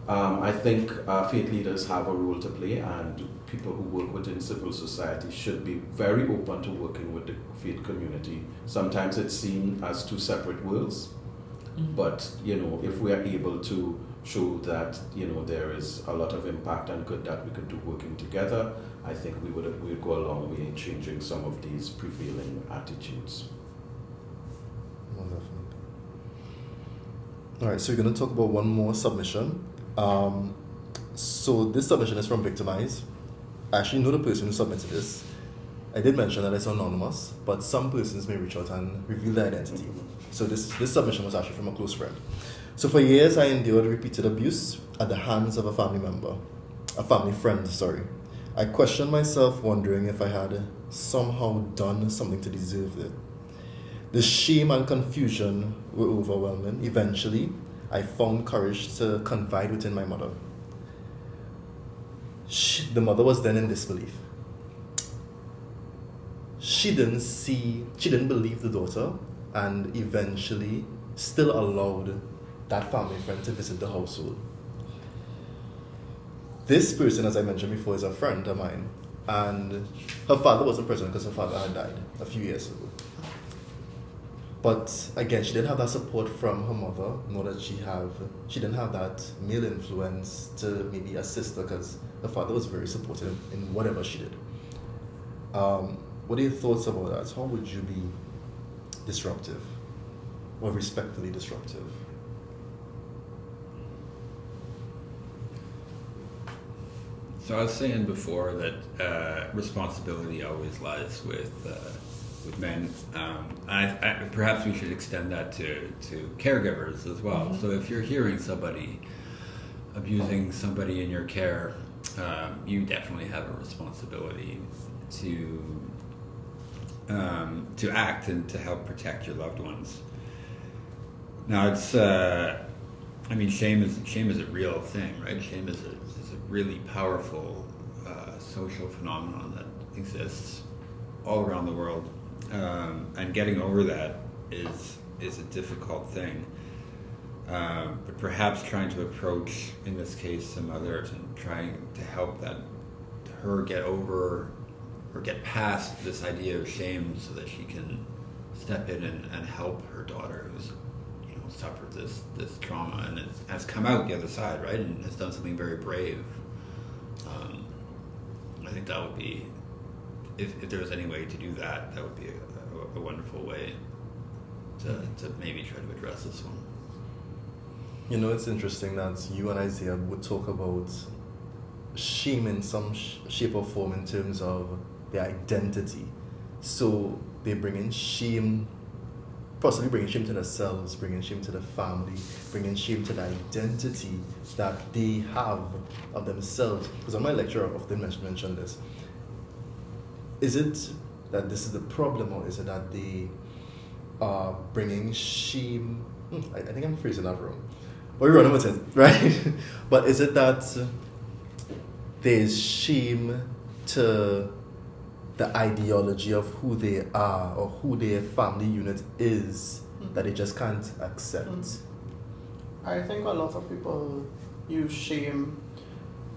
I think faith leaders have a role to play, and people who work within civil society should be very open to working with the faith community. Sometimes it's seen as two separate worlds, but if we are able to show that there is a lot of impact and good that we could do working together, I think we would go a long way in changing some of these prevailing attitudes. Most definitely. All right, so we're going to talk about one more submission. So this submission is from Victimize. I actually know the person who submitted this. I did mention that it's anonymous, but some persons may reach out and reveal their identity. So this submission was actually from a close friend. So for years, I endured repeated abuse at the hands of a family friend. I questioned myself, wondering if I had somehow done something to deserve it. The shame and confusion were overwhelming. Eventually, I found courage to confide within my mother. The mother was then in disbelief. She didn't believe the daughter, and eventually still allowed that family friend to visit the household. This person, as I mentioned before, is a friend of mine, and her father wasn't present because her father had died a few years ago. But again, she didn't have that support from her mother, nor that she didn't have that male influence to maybe assist her, because her father was very supportive in whatever she did. What are your thoughts about that? How would you be disruptive, or respectfully disruptive? So I was saying before that responsibility always lies with men. I perhaps we should extend that to caregivers as well. Mm-hmm. So if you're hearing somebody abusing somebody in your care, you definitely have a responsibility to act and to help protect your loved ones. Now it's shame is a real thing, right? Shame is a really powerful social phenomenon that exists all around the world, and getting over that is a difficult thing. But perhaps trying to approach, in this case, some others and trying to help her get over or get past this idea of shame, so that she can step in and help her daughter who's suffered this trauma and has come out the other side, right, and has done something very brave. I think that would be, if there was any way to do that, that would be a wonderful way to maybe try to address this one. It's interesting that you and Isaiah would talk about shame in some shape or form in terms of their identity. So they bring in shame, possibly bringing shame to themselves, bringing shame to the family, bringing shame to the identity that they have of themselves. Because on my lecture, I often mention this. Is it that this is the problem, or is it that they are bringing shame? I think I'm phrasing that wrong. But we're running with it, right? But is it that there's shame to the ideology of who they are or who their family unit is that they just can't accept. I think a lot of people use shame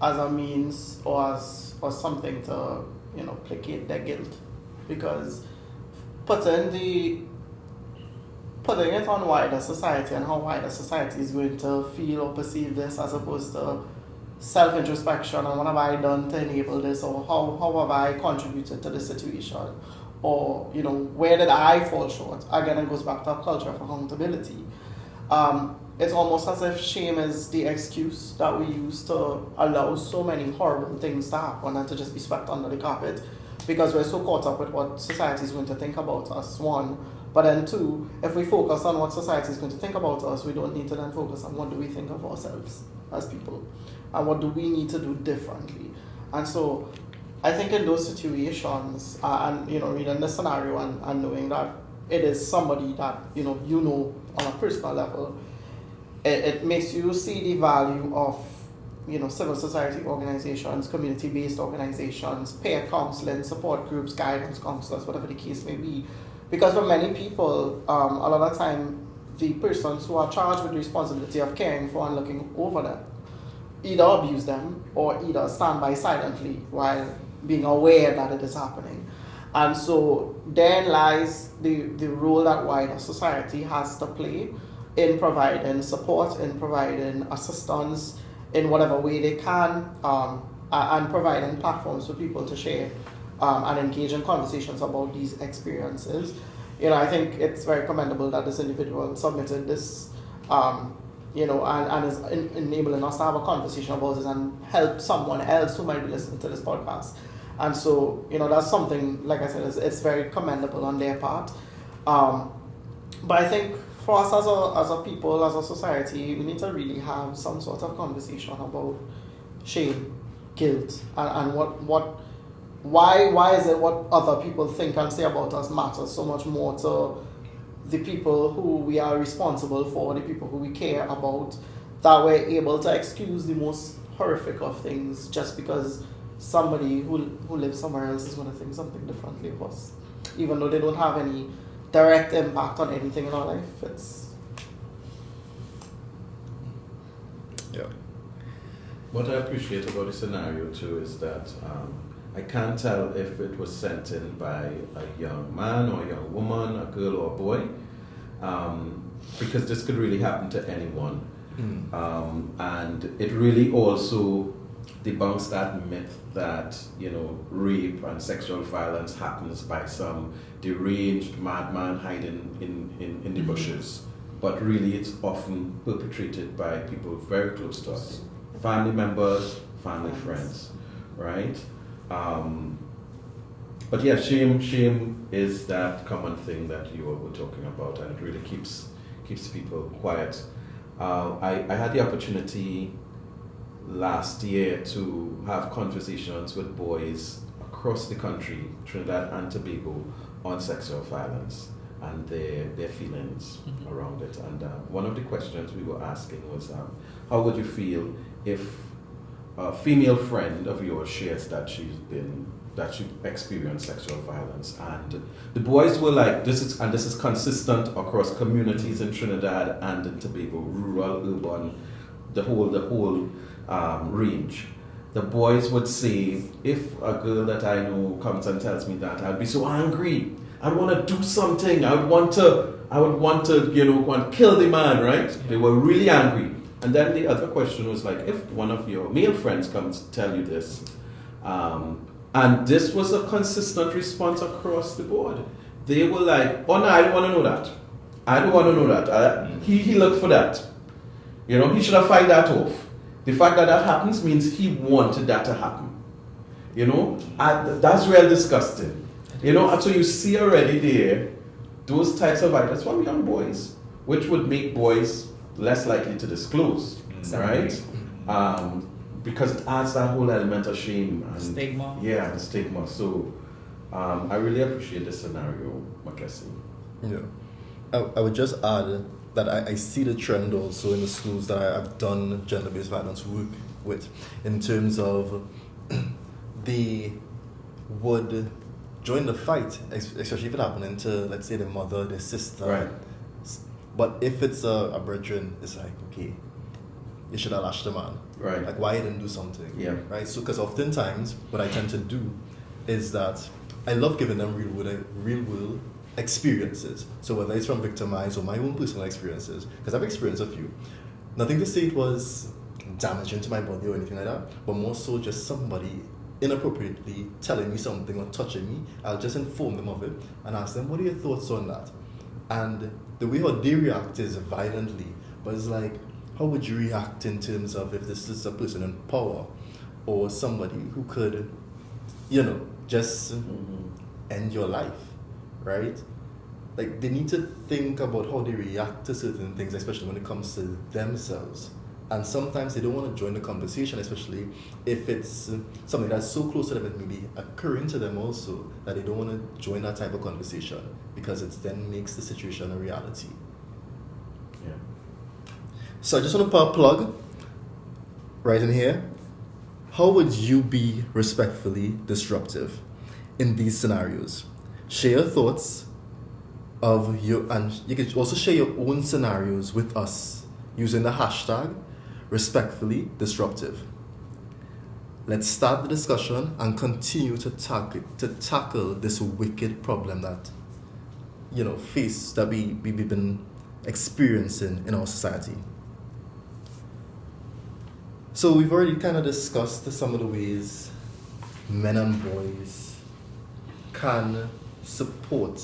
as a means or something to, placate their guilt, because putting it on wider society and how wider society is going to feel or perceive this, as opposed to self-introspection and what have I done to enable this, or how have I contributed to the situation, or where did I fall short. Again, it goes back to a culture of accountability. It's almost as if shame is the excuse that we use to allow so many horrible things to happen and to just be swept under the carpet, because we're so caught up with what society is going to think about us, one. But then two, if we focus on what society is going to think about us, we don't need to then focus on what do we think of ourselves as people and what do we need to do differently. And so I think in those situations, and reading the scenario and knowing that it is somebody that you know on a personal level, it makes you see the value of civil society organizations, community-based organizations, peer counseling, support groups, guidance counselors, whatever the case may be. Because for many people, a lot of the time, the persons who are charged with the responsibility of caring for and looking over them either abuse them or either stand by silently while being aware that it is happening. And so therein lies the role that wider society has to play in providing support, in providing assistance in whatever way they can, and providing platforms for people to share and engage in conversations about these experiences. I think it's very commendable that this individual submitted this, and is enabling us to have a conversation about it and help someone else who might be listening to this podcast. And so, that's something, like I said, it's very commendable on their part. But I think for us as a people, as a society, we need to really have some sort of conversation about shame, guilt, and why is it what other people think and say about us matters so much more to the people who we are responsible for, the people who we care about, that we're able to excuse the most horrific of things just because somebody who lives somewhere else is going to think something differently of us, even though they don't have any direct impact on anything in our life. What I appreciate about the scenario too is that I can't tell if it was sent in by a young man or a young woman, a girl or a boy, because this could really happen to anyone. And it really also debunks that myth that rape and sexual violence happens by some deranged madman hiding in the bushes, but really it's often perpetrated by people very close to us, family members, family friends, right? But yeah, shame is that common thing that you were talking about, and it really keeps people quiet. I had the opportunity last year to have conversations with boys across the country, Trinidad and Tobago, on sexual violence and their feelings around it. And one of the questions we were asking was, how would you feel if a female friend of yours shares that she experienced sexual violence? And the boys were like, this is consistent across communities in Trinidad and in Tobago, rural, urban, the whole range. The boys would say, if a girl that I know comes and tells me that, I'd be so angry. I'd want to do something. I would want to go and kill the man, right? They were really angry. And then the other question was like, if one of your male friends comes to tell you this, and this was a consistent response across the board. They were like, oh no, I don't want to know that. I don't want to know that. He looked for that. He should have fired that off. The fact that happens means he wanted that to happen. And that's real disgusting. And so you see already there, those types of items from young boys, which would make boys less likely to disclose, right? Because it adds that whole element of shame and stigma. Yeah, the stigma. So I really appreciate this scenario, Makesi. Yeah, I would just add that I see the trend also in the schools that I've done gender-based violence work with, in terms of they would join the fight, especially if it happening to, let's say, the mother, the sister. Right. But if it's a brethren, it's like, okay, you should have lashed the man. Right. Like, why you didn't do something? Yeah. Right? So, because oftentimes, what I tend to do is that I love giving them real world experiences. So, whether it's from victimized or my own personal experiences, because I've experienced a few. Nothing to say it was damaging to my body or anything like that, but more so just somebody inappropriately telling me something or touching me. I'll just inform them of it and ask them, what are your thoughts on that? And the way how they react is violently, but it's like, how would you react in terms of if this is a person in power or somebody who could, just end your life, right? Like, they need to think about how they react to certain things, especially when it comes to themselves. And sometimes they don't want to join the conversation, especially if it's something that's so close to them, it may be occurring to them also, that they don't want to join that type of conversation because it then makes the situation a reality. Yeah. So I just want to put a plug right in here. How would you be respectfully disruptive in these scenarios? Share your thoughts of your, and you can also share your own scenarios with us using the hashtag respectfully disruptive. Let's start the discussion and continue to tackle this wicked problem that we've been experiencing in our society. So we've already kind of discussed some of the ways men and boys can support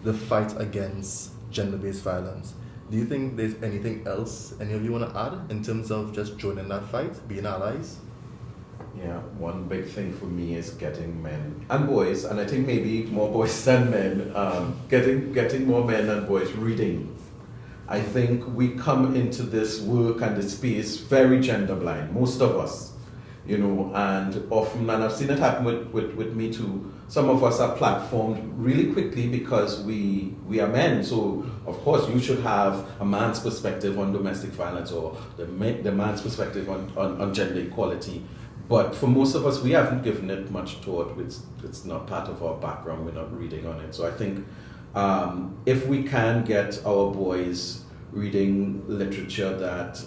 the fight against gender-based violence. Do you think there's anything else any of you want to add in terms of just joining that fight, being allies? Yeah, one big thing for me is getting men and boys, and I think maybe more boys than men, getting more men and boys reading. I think we come into this work and this space very gender blind, most of us, and often, and I've seen it happen with me too, some of us are platformed really quickly because we are men. So, of course, you should have a man's perspective on domestic violence or the man's perspective on gender equality. But for most of us, we haven't given it much thought. It's not part of our background. We're not reading on it. So I think if we can get our boys reading literature that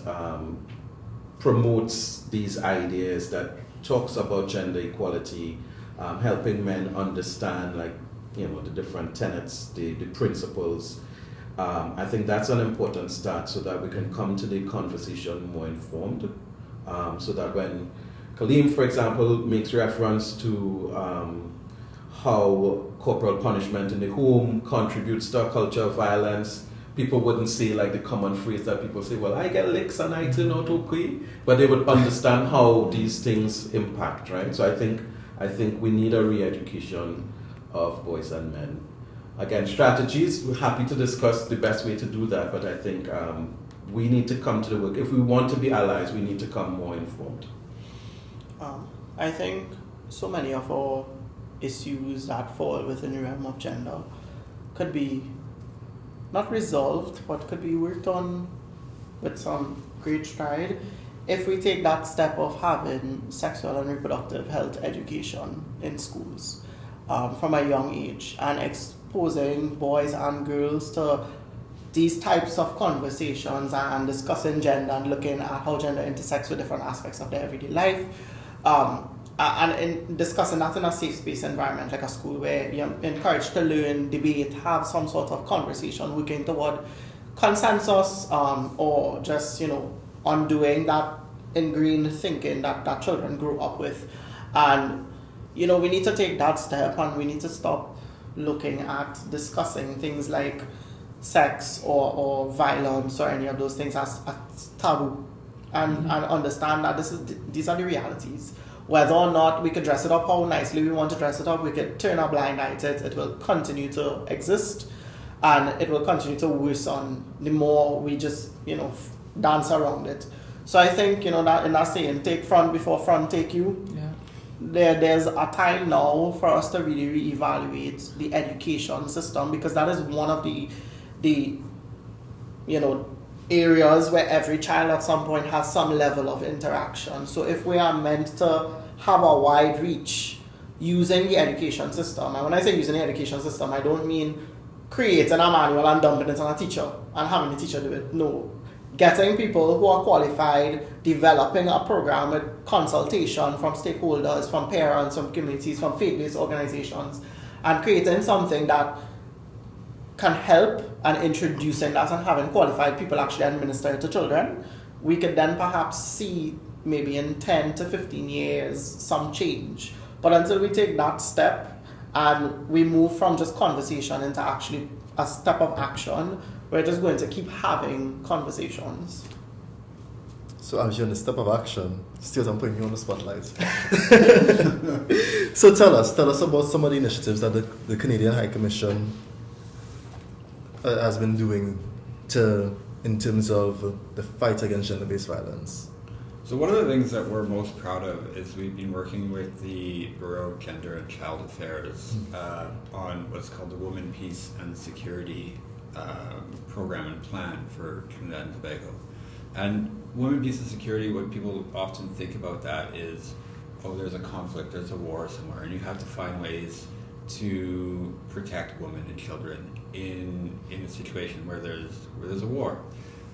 promotes these ideas, that talks about gender equality, helping men understand, the different tenets, the principles. I think that's an important start so that we can come to the conversation more informed. So that when Khaleem, for example, makes reference to how corporal punishment in the home contributes to a culture of violence, people wouldn't say the common phrase that people say, well, I get licks and I turn out okay, but they would understand how these things impact, right? So I think we need a re-education of boys and men. Again, strategies, we're happy to discuss the best way to do that, but I think we need to come to the work. If we want to be allies, we need to come more informed. I think so many of our issues that fall within the realm of gender could be not resolved, but could be worked on with some great stride if we take that step of having sexual and reproductive health education in schools from a young age and exposing boys and girls to these types of conversations and discussing gender and looking at how gender intersects with different aspects of their everyday life. And in discussing that in a safe space environment like a school where you're encouraged to learn, debate, have some sort of conversation, working toward consensus or just, undoing that ingrained thinking that children grew up with. And, we need to take that step and we need to stop looking at discussing things like sex or violence or any of those things as taboo and understand that these are the realities. Whether or not we could dress it up how nicely we want to dress it up, we could turn a blind eye to it. It will continue to exist and it will continue to worsen the more we just, dance around it. So I think, that in that saying, take front before front take you. Yeah. There's a time now for us to really reevaluate the education system because that is one of the areas where every child at some point has some level of interaction. So if we are meant to have a wide reach using the education system. And when I say using the education system, I don't mean creating a manual and dumping it on a teacher and having the teacher do it. No. Getting people who are qualified, developing a program with consultation from stakeholders, from parents, from communities, from faith-based organizations, and creating something that can help and introducing that and having qualified people actually administer it to children. We could then perhaps see maybe in 10 to 15 years some change. But until we take that step and we move from just conversation into actually a step of action, we're just going to keep having conversations. So as you're in the step of action, Stuart, I'm putting you on the spotlight. So tell us about some of the initiatives that the Canadian High Commission has been doing in terms of the fight against gender-based violence. So one of the things that we're most proud of is we've been working with the Bureau of Gender and Child Affairs on what's called the Women, Peace and Security program and plan for Trinidad and Tobago. And Women, Peace and Security, what people often think about that is, oh, there's a conflict, there's a war somewhere, and you have to find ways to protect women and children in a situation where there's a war.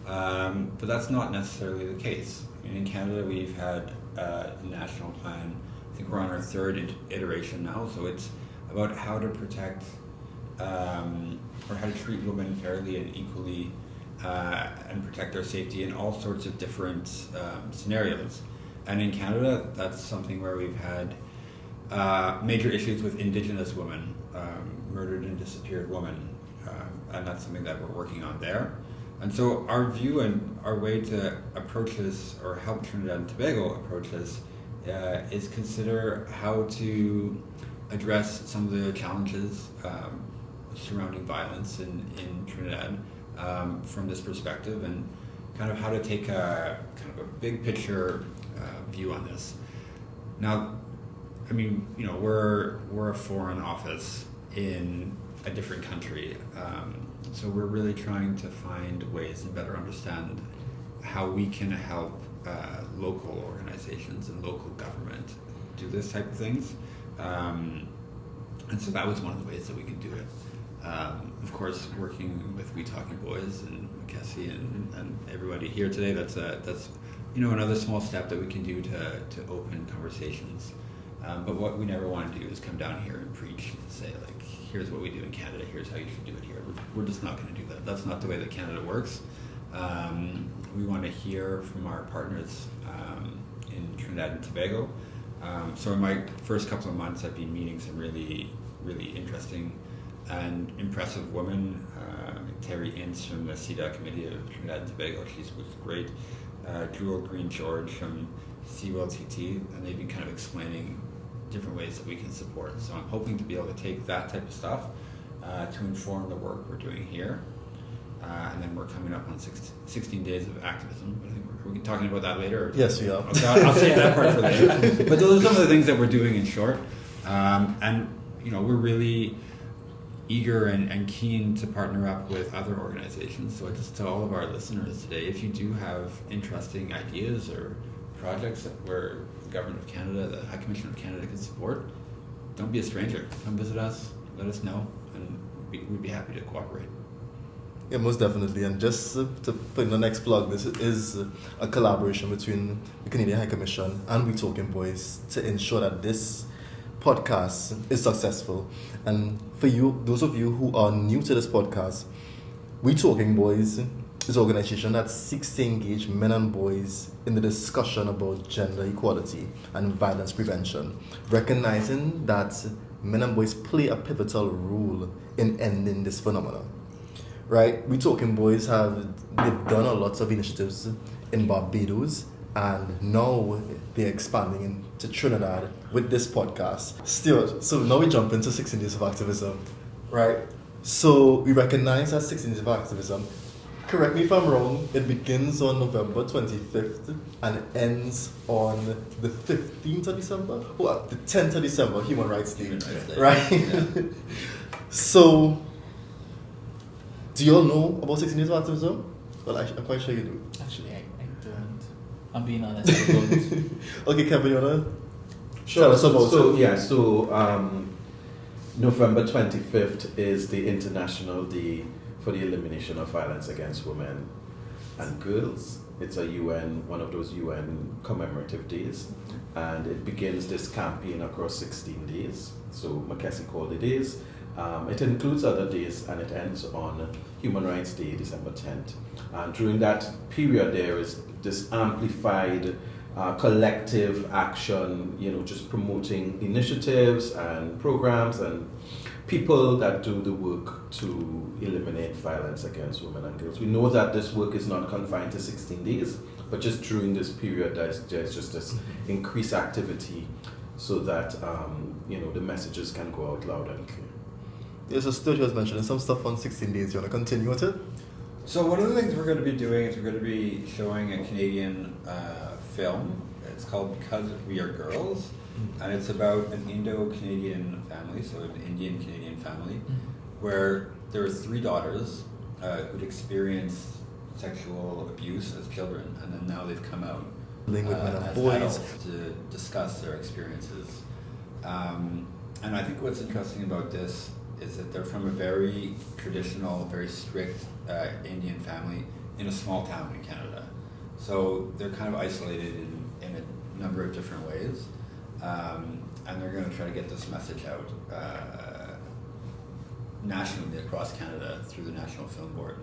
But that's not necessarily the case. I mean, in Canada, we've had a national plan. I think we're on our third iteration now, so it's about how to protect or how to treat women fairly and equally and protect their safety in all sorts of different scenarios. And in Canada, that's something where we've had major issues with Indigenous women, murdered and disappeared women, and that's something that we're working on there. And so our view and our way to approach this, or help Trinidad and Tobago approach this, is consider how to address some of the challenges surrounding violence in Trinidad from this perspective, and kind of how to take a kind of a big picture view on this. Now, I mean, you know, we're a foreign office in a different country, so we're really trying to find ways and better understand how we can help local organizations and local government do this type of things. And so that was one of the ways that we could do it. Of course, working with WeTalking boys and Makesi and everybody here today, that's another small step that we can do to open conversations. But what we never want to do is come down here and preach and say, like, here's what we do in Canada, here's how you should do it here. We're just not going to do that. That's not the way that Canada works. We want to hear from our partners in Trinidad and Tobago. So in my first couple of months, I've been meeting some really, really interesting and impressive women. Terry Ince from the CEDA Committee of Trinidad and Tobago, she was great. Jewel Green-George from CWLTT, and they've been kind of explaining different ways that we can support. So I'm hoping to be able to take that type of stuff to inform the work we're doing here. And then we're coming up on 16 days of activism. I think we're talking about that later. Yes, we are. Okay, I'll save that part for later. But those are some of the things that we're doing in short. And we're really eager and keen to partner up with other organizations. So just to all of our listeners today, if you do have interesting ideas or projects where the Government of Canada, the High Commission of Canada can support, don't be a stranger. Come visit us, let us know, and we'd be happy to cooperate. Yeah, most definitely. And just to put in the next plug, this is a collaboration between the Canadian High Commission and WeTalking Boys to ensure that this podcast is successful. And for you, those of you who are new to this podcast, WeTalking Boys is an organization that seeks to engage men and boys in the discussion about gender equality and violence prevention, recognizing that men and boys play a pivotal role in ending this phenomenon. Right? WeTalking Boys they've done a lot of initiatives in Barbados, and now they're expanding into Trinidad with this podcast. Stuart, so now we jump into 16 Days of Activism, right? So we recognize that 16 Days of Activism, correct me if I'm wrong, it begins on November 25th and ends on the 15th of December? Well, the 10th of December, Human Rights Day, right? Yeah. So, do you all know about 16 Days of Activism? Well, I'm quite sure you do. Actually, I don't. I'm being honest, I don't. Okay, Kevin, you wanna? Tell us about it. November 25th is the International Day for the Elimination of Violence Against Women and Girls. It's one of those UN commemorative days, and it begins this campaign across 16 days. So Makesi called it days. It includes other days, and it ends on Human Rights Day, December 10th. And during that period, there is this amplified collective action, just promoting initiatives and programs and people that do the work to eliminate violence against women and girls. We know that this work is not confined to 16 days, but just during this period, there's just this increased activity so that, the messages can go out loud and clear. Yes, so Stuart was mentioning some stuff on 16 days. You want to continue with it? So one of the things we're going to be doing is we're going to be showing a Canadian film. It's called Because We Are Girls, and it's about an Indo-Canadian family, so an Indian-Canadian family, where there are 3 daughters who'd experienced sexual abuse as children, and then now they've come out as adults to discuss their experiences. And I think what's interesting about this is that they're from a very traditional, very strict Indian family in a small town in Canada. So they're kind of isolated in a number of different ways, and they're going to try to get this message out nationally across Canada through the National Film Board.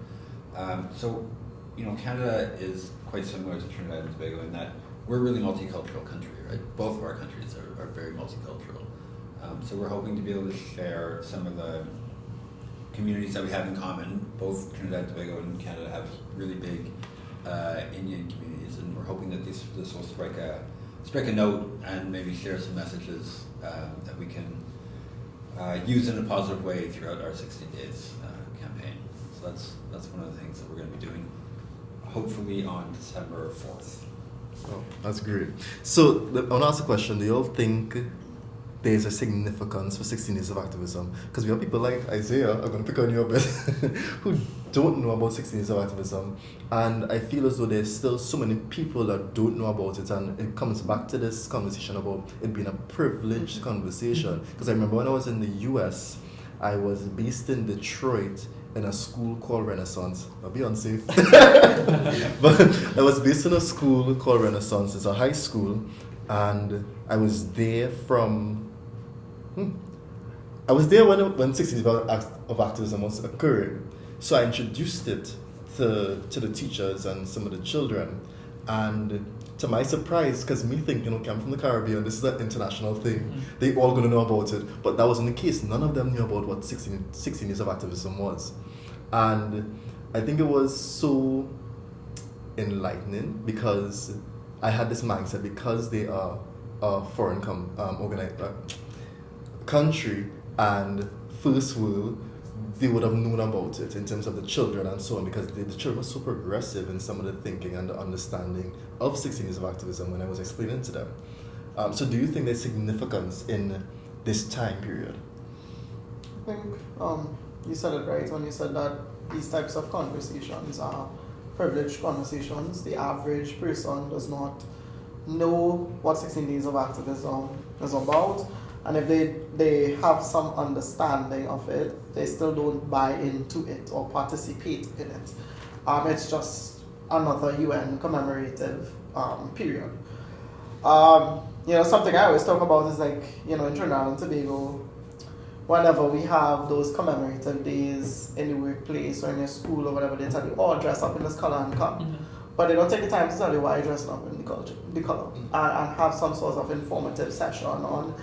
Canada is quite similar to Trinidad and Tobago in that we're a really multicultural country, right? Both of our countries are very multicultural. So we're hoping to be able to share some of the communities that we have in common. Both Trinidad and Tobago and Canada have really big Indian communities, and we're hoping that this will strike a note and maybe share some messages that we can use in a positive way throughout our 16 days campaign. So that's one of the things that we're going to be doing, hopefully on December 4th. Oh, that's great. So I want to ask a question. Do you all think there's a significance for 16 Days of Activism? Because we have people like Isaiah, I'm going to pick on you a bit, who don't know about 16 Days of Activism. And I feel as though there's still so many people that don't know about it. And it comes back to this conversation about it being a privileged conversation. Because I remember when I was in the US, I was based in Detroit in a school called Renaissance. Not Beyonce. But I was based in a school called Renaissance. It's a high school. And I was there I was there when 16 Days of Activism was occurring. So I introduced it to the teachers and some of the children. And to my surprise, because me thinking, okay, I'm from the Caribbean, this is an international thing, they all going to know about it. But that wasn't the case. None of them knew about what 16 Days of Activism was. And I think it was so enlightening because I had this mindset, because they are a foreign country and first world, they would have known about it in terms of the children and so on, because the children were so progressive in some of the thinking and the understanding of 16 Days of Activism when I was explaining to them. So do you think there's significance in this time period? I think you said it right when you said that these types of conversations are privileged conversations. The average person does not know what 16 Days of Activism is about, and if they have some understanding of it, they still don't buy into it or participate in it. It's just another UN commemorative period. Something I always talk about is like, in Trinidad and Tobago, whenever we have those commemorative days in the workplace or in your school or whatever, they tell you, oh, dress up in this color and come. Mm-hmm. But they don't take the time to tell you why you're dressing up in the color and have some sort of informative session on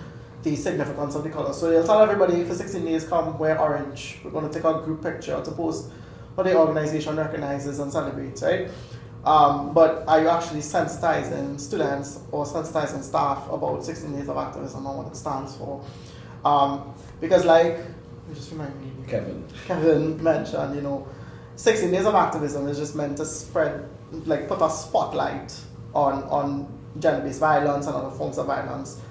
the significance of the color. So they'll tell everybody for 16 days, come wear orange. We're going to take a group picture to post what the organization recognizes and celebrates, right? But are you actually sensitizing students or sensitizing staff about 16 Days of Activism and what it stands for? Because just remind me. Kevin mentioned, 16 Days of Activism is just meant to spread, put a spotlight on gender-based violence and other forms of violence.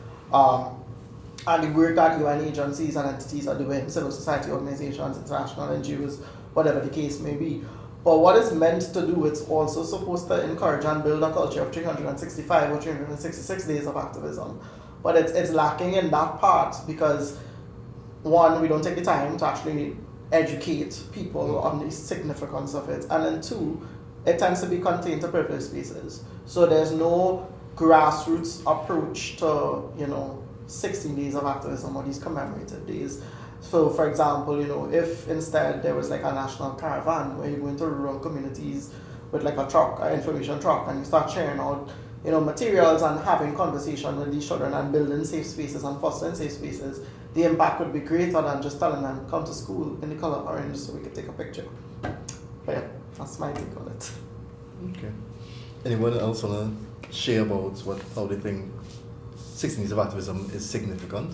And the work that UN agencies and entities are doing, civil society organizations, international NGOs, whatever the case may be. But what it's meant to do, it's also supposed to encourage and build a culture of 365 or 366 days of activism. But it's lacking in that part because, one, we don't take the time to actually educate people on the significance of it. And then two, it tends to be contained to privileged spaces. So there's no grassroots approach to, 16 days of activism or these commemorative days. So, for example, if instead there was like a national caravan where you go into rural communities with like a truck, an information truck, and you start sharing out, materials and having conversation with these children and building safe spaces and fostering safe spaces, the impact would be greater than just telling them, come to school in the color orange so we could take a picture. But yeah, that's my take on it. Okay. Anyone else want to share about how they think 16 Days of Activism is significant?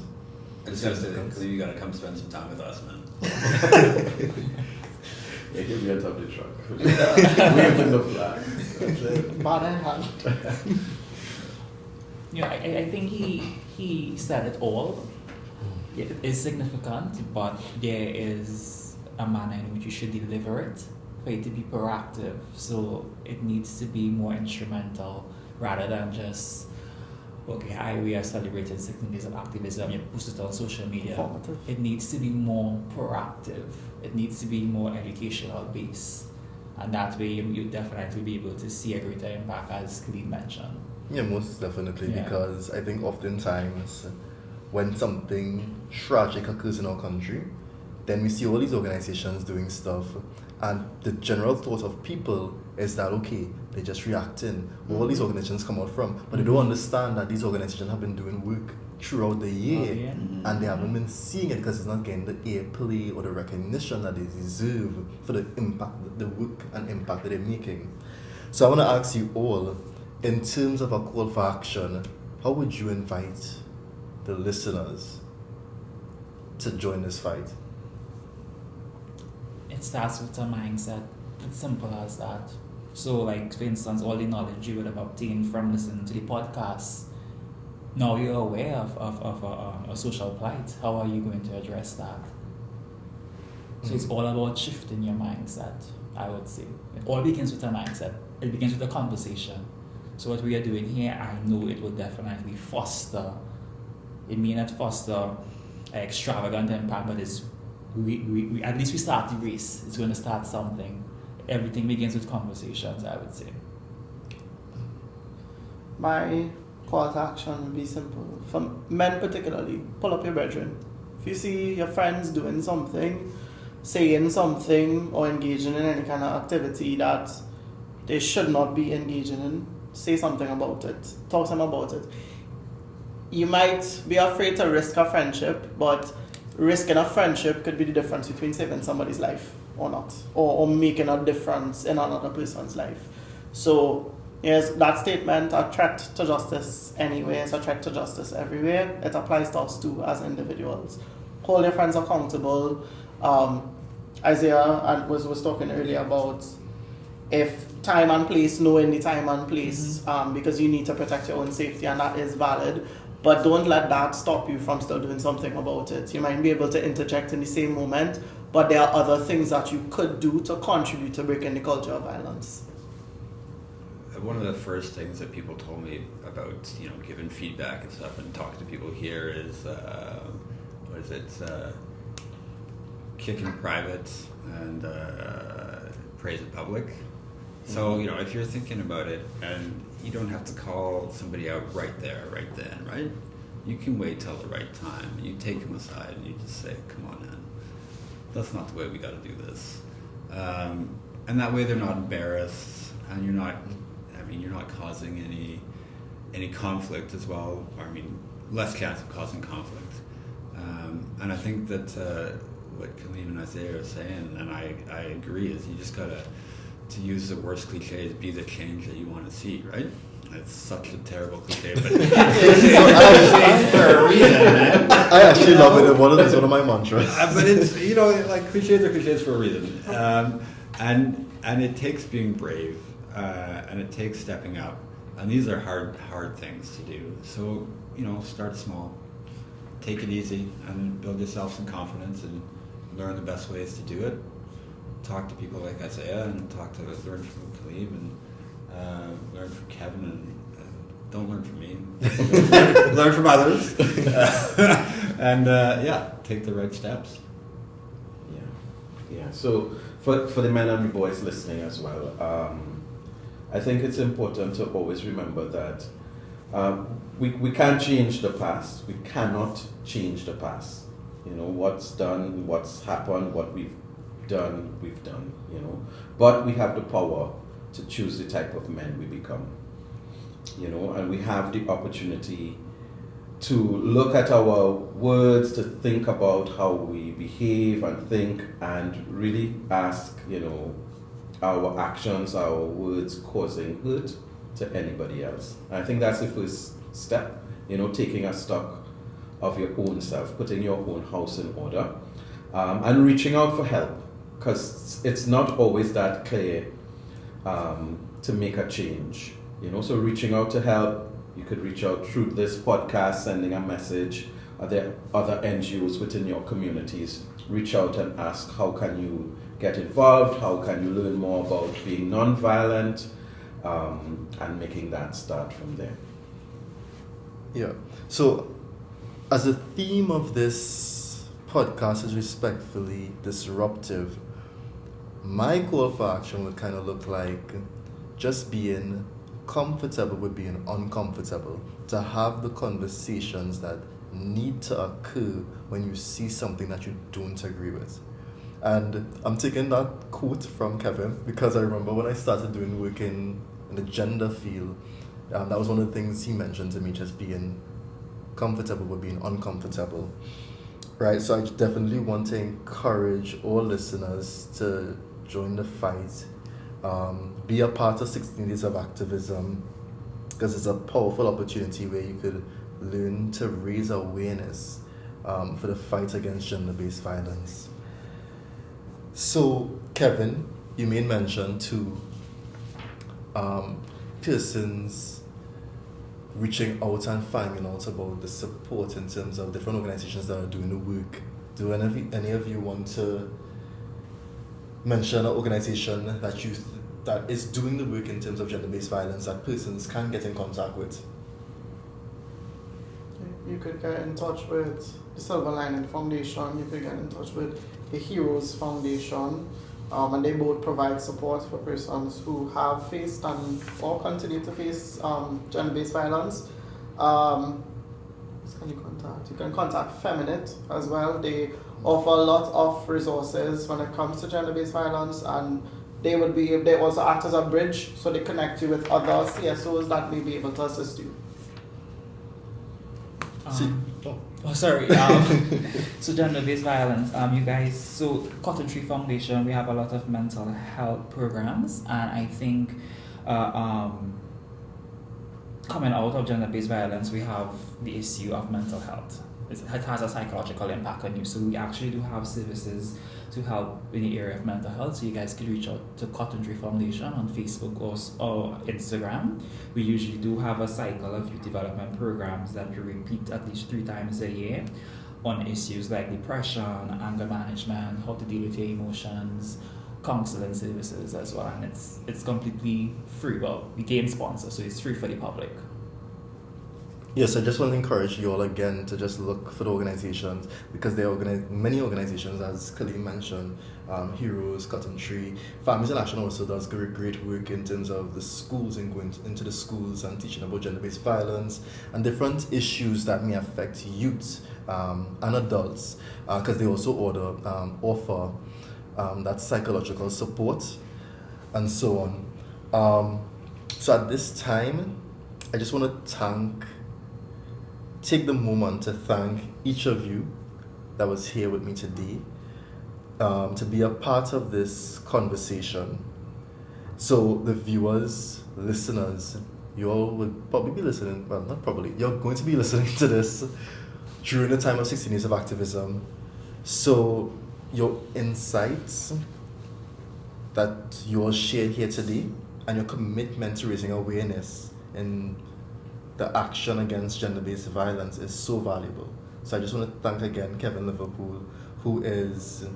I just gotta say, because you gotta come spend some time with us, man. Yeah, give me a top of the truck. Waving the flag. Bad in hand. I think he said it all. It is significant, but there is a manner in which you should deliver it for it to be proactive. So it needs to be more instrumental rather than just, okay, we are celebrating 16 days of activism, you post it on social media. Formative. It needs to be more proactive. It needs to be more educational based. And that way you definitely be able to see a greater impact, as Khaleem mentioned. Yeah, most definitely, Yeah. because I think oftentimes when something tragic occurs in our country, then we see all these organizations doing stuff, and the general thought of people is that, okay, they're just reacting. Where all these organizations come out from, but they don't understand that these organizations have been doing work throughout the year, and they haven't been seeing it because it's not getting the airplay or the recognition that they deserve for the impact, the work and impact that they're making. So I want to ask you all, in terms of a call for action, how would you invite the listeners to join this fight? It starts with a mindset. It's simple as that. So, like, for instance, all the knowledge you would have obtained from listening to the podcast, now you're aware of a social plight. How are you going to address that? So it's all about shifting your mindset, I would say. It all begins with a mindset. It begins with a conversation. So what we are doing here, I know it will definitely foster. It may not foster an extravagant impact, but it's we at least we start the race. It's going to start something. Everything begins with conversations, I would say. My call to action would be simple. For men particularly, pull up your brethren. If you see your friends doing something, saying something, or engaging in any kind of activity that they should not be engaging in, say something about it. Talk to them about it. You might be afraid to risk a friendship, but risking a friendship could be the difference between saving somebody's life or not, or making a difference in another person's life. So, yes, that statement, a threat to justice anywhere is a threat to justice everywhere. It applies to us too as individuals. Hold your friends accountable. Isaiah was talking earlier about if time and place, knowing the time and place, because you need to protect your own safety, and that is valid. But don't let that stop you from still doing something about it. You might be able to interject in the same moment, but there are other things that you could do to contribute to breaking the culture of violence. One of the first things that people told me about, giving feedback and stuff and talking to people here is, kick in private and praise in public. So, if you're thinking about it, and you don't have to call somebody out right there, right then, right? You can wait till the right time. You take them aside and you just say, come on in. That's not the way we got to do this. And that way they're not embarrassed, and you're not causing any conflict as well. Less chance of causing conflict. And I think that what Khaleem and Isaiah are saying, and I agree, is you just gotta, to use the worst cliches, be the change that you want to see, right? It's such a terrible cliche, but it's for a reason, man. I actually love it. It's one of my mantras. But it's, cliches are cliches for a reason. And it takes being brave, and it takes stepping up. And these are hard things to do. So, start small. Take it easy and build yourself some confidence and learn the best ways to do it. Talk to people like Isaiah and learn from Khaleem and learn from Kevin and don't learn from me. Learn from others. And take the right steps. Yeah. So for the men and the boys listening as well, I think it's important to always remember that we can't change the past. We cannot change the past. You know, what's done, what's happened, what we've done, you know. But we have the power to choose the type of men we become. You know, and we have the opportunity to look at our words, to think about how we behave and think, and really ask, you know, our actions, our words causing hurt to anybody else. And I think that's the first step, you know, taking a stock of your own self, putting your own house in order, and reaching out for help, because it's not always that clear to make a change, you know. So reaching out to help, you could reach out through this podcast, sending a message. Are there other NGOs within your communities? Reach out and ask, how can you get involved? How can you learn more about being non-violent? And making that start from there. Yeah. So, as a theme of this podcast is respectfully disruptive, my call for action would kind of look like just being comfortable with being uncomfortable, to have the conversations that need to occur when you see something that you don't agree with. And I'm taking that quote from Kevin because I remember when I started doing work in the gender field, that was one of the things he mentioned to me, just being comfortable with being uncomfortable. Right, so I definitely want to encourage all listeners to join the fight. Be a part of 16 Days of Activism, because it's a powerful opportunity where you could learn to raise awareness for the fight against gender-based violence. So, Kevin, you made mention to persons reaching out and finding out about the support in terms of different organizations that are doing the work. Do any of you want to mention an organization that is doing the work in terms of gender-based violence that persons can get in contact with? You could get in touch with the Silver Lining Foundation, you could get in touch with the Heroes Foundation, and they both provide support for persons who have faced or continue to face gender-based violence. Who can you contact? You can contact Feminite as well. They offer a lot of resources when it comes to gender-based violence, and they also act as a bridge, so they connect you with other CSOs that may be able to assist you. So gender-based violence, you guys, so Cotton Tree Foundation, we have a lot of mental health programs, and I think coming out of gender-based violence, we have the issue of mental health. It has a psychological impact on you, so we actually do have services to help in the area of mental health, so you guys could reach out to Cotton Tree Foundation on Facebook or Instagram. We usually do have a cycle of youth development programs that we repeat at least 3 times a year on issues like depression, anger management, how to deal with your emotions, counseling services as well, and it's completely free. Well, we gain sponsors, so it's free for the public. Yes, I just want to encourage you all again to just look for the organizations, because there are many organizations, as Khaleem mentioned, Heroes, Cotton Tree. Families in Action also does great work in terms of the schools and going into the schools and teaching about gender-based violence and different issues that may affect youth and adults, because they also offer that psychological support and so on. So at this time, I just want to take the moment to thank each of you that was here with me today, to be a part of this conversation. So the viewers, listeners, you all would probably be listening, well, not probably, you're going to be listening to this during the time of 16 Days of Activism. So your insights that you all shared here today and your commitment to raising awareness in the action against gender-based violence is so valuable. So I just want to thank again Kevin Liverpool, who is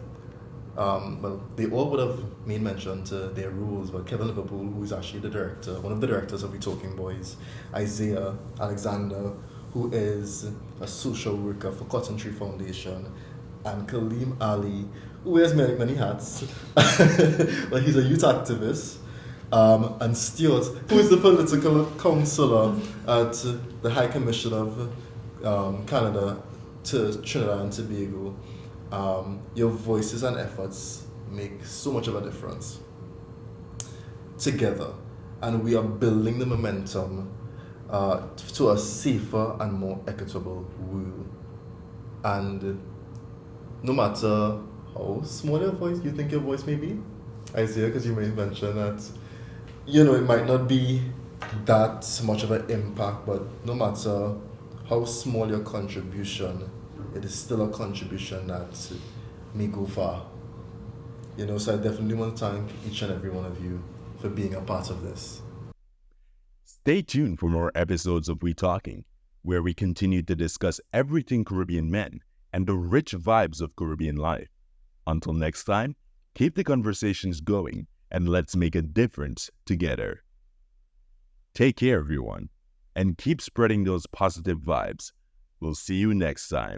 Well, they all would have made mention to their roles, but Kevin Liverpool, who is actually the director, one of the directors of WeTalking Boys, Isaiah Alexander, who is a social worker for Cotton Tree Foundation, and Khaleem Ali, who wears many hats, but he's a youth activist, and Stuart, who is the political counselor at the High Commission of Canada to Trinidad and Tobago. Your voices and efforts make so much of a difference together, and we are building the momentum to a safer and more equitable world. And no matter how small your voice, you think your voice may be, Isaiah, because you may mention that, it might not be that much of an impact, but no matter how small your contribution, it is still a contribution that may go far. So I definitely want to thank each and every one of you for being a part of this. Stay tuned for more episodes of WeTalking, where we continue to discuss everything Caribbean men and the rich vibes of Caribbean life. Until next time, keep the conversations going and let's make a difference together. Take care, everyone, and keep spreading those positive vibes. We'll see you next time.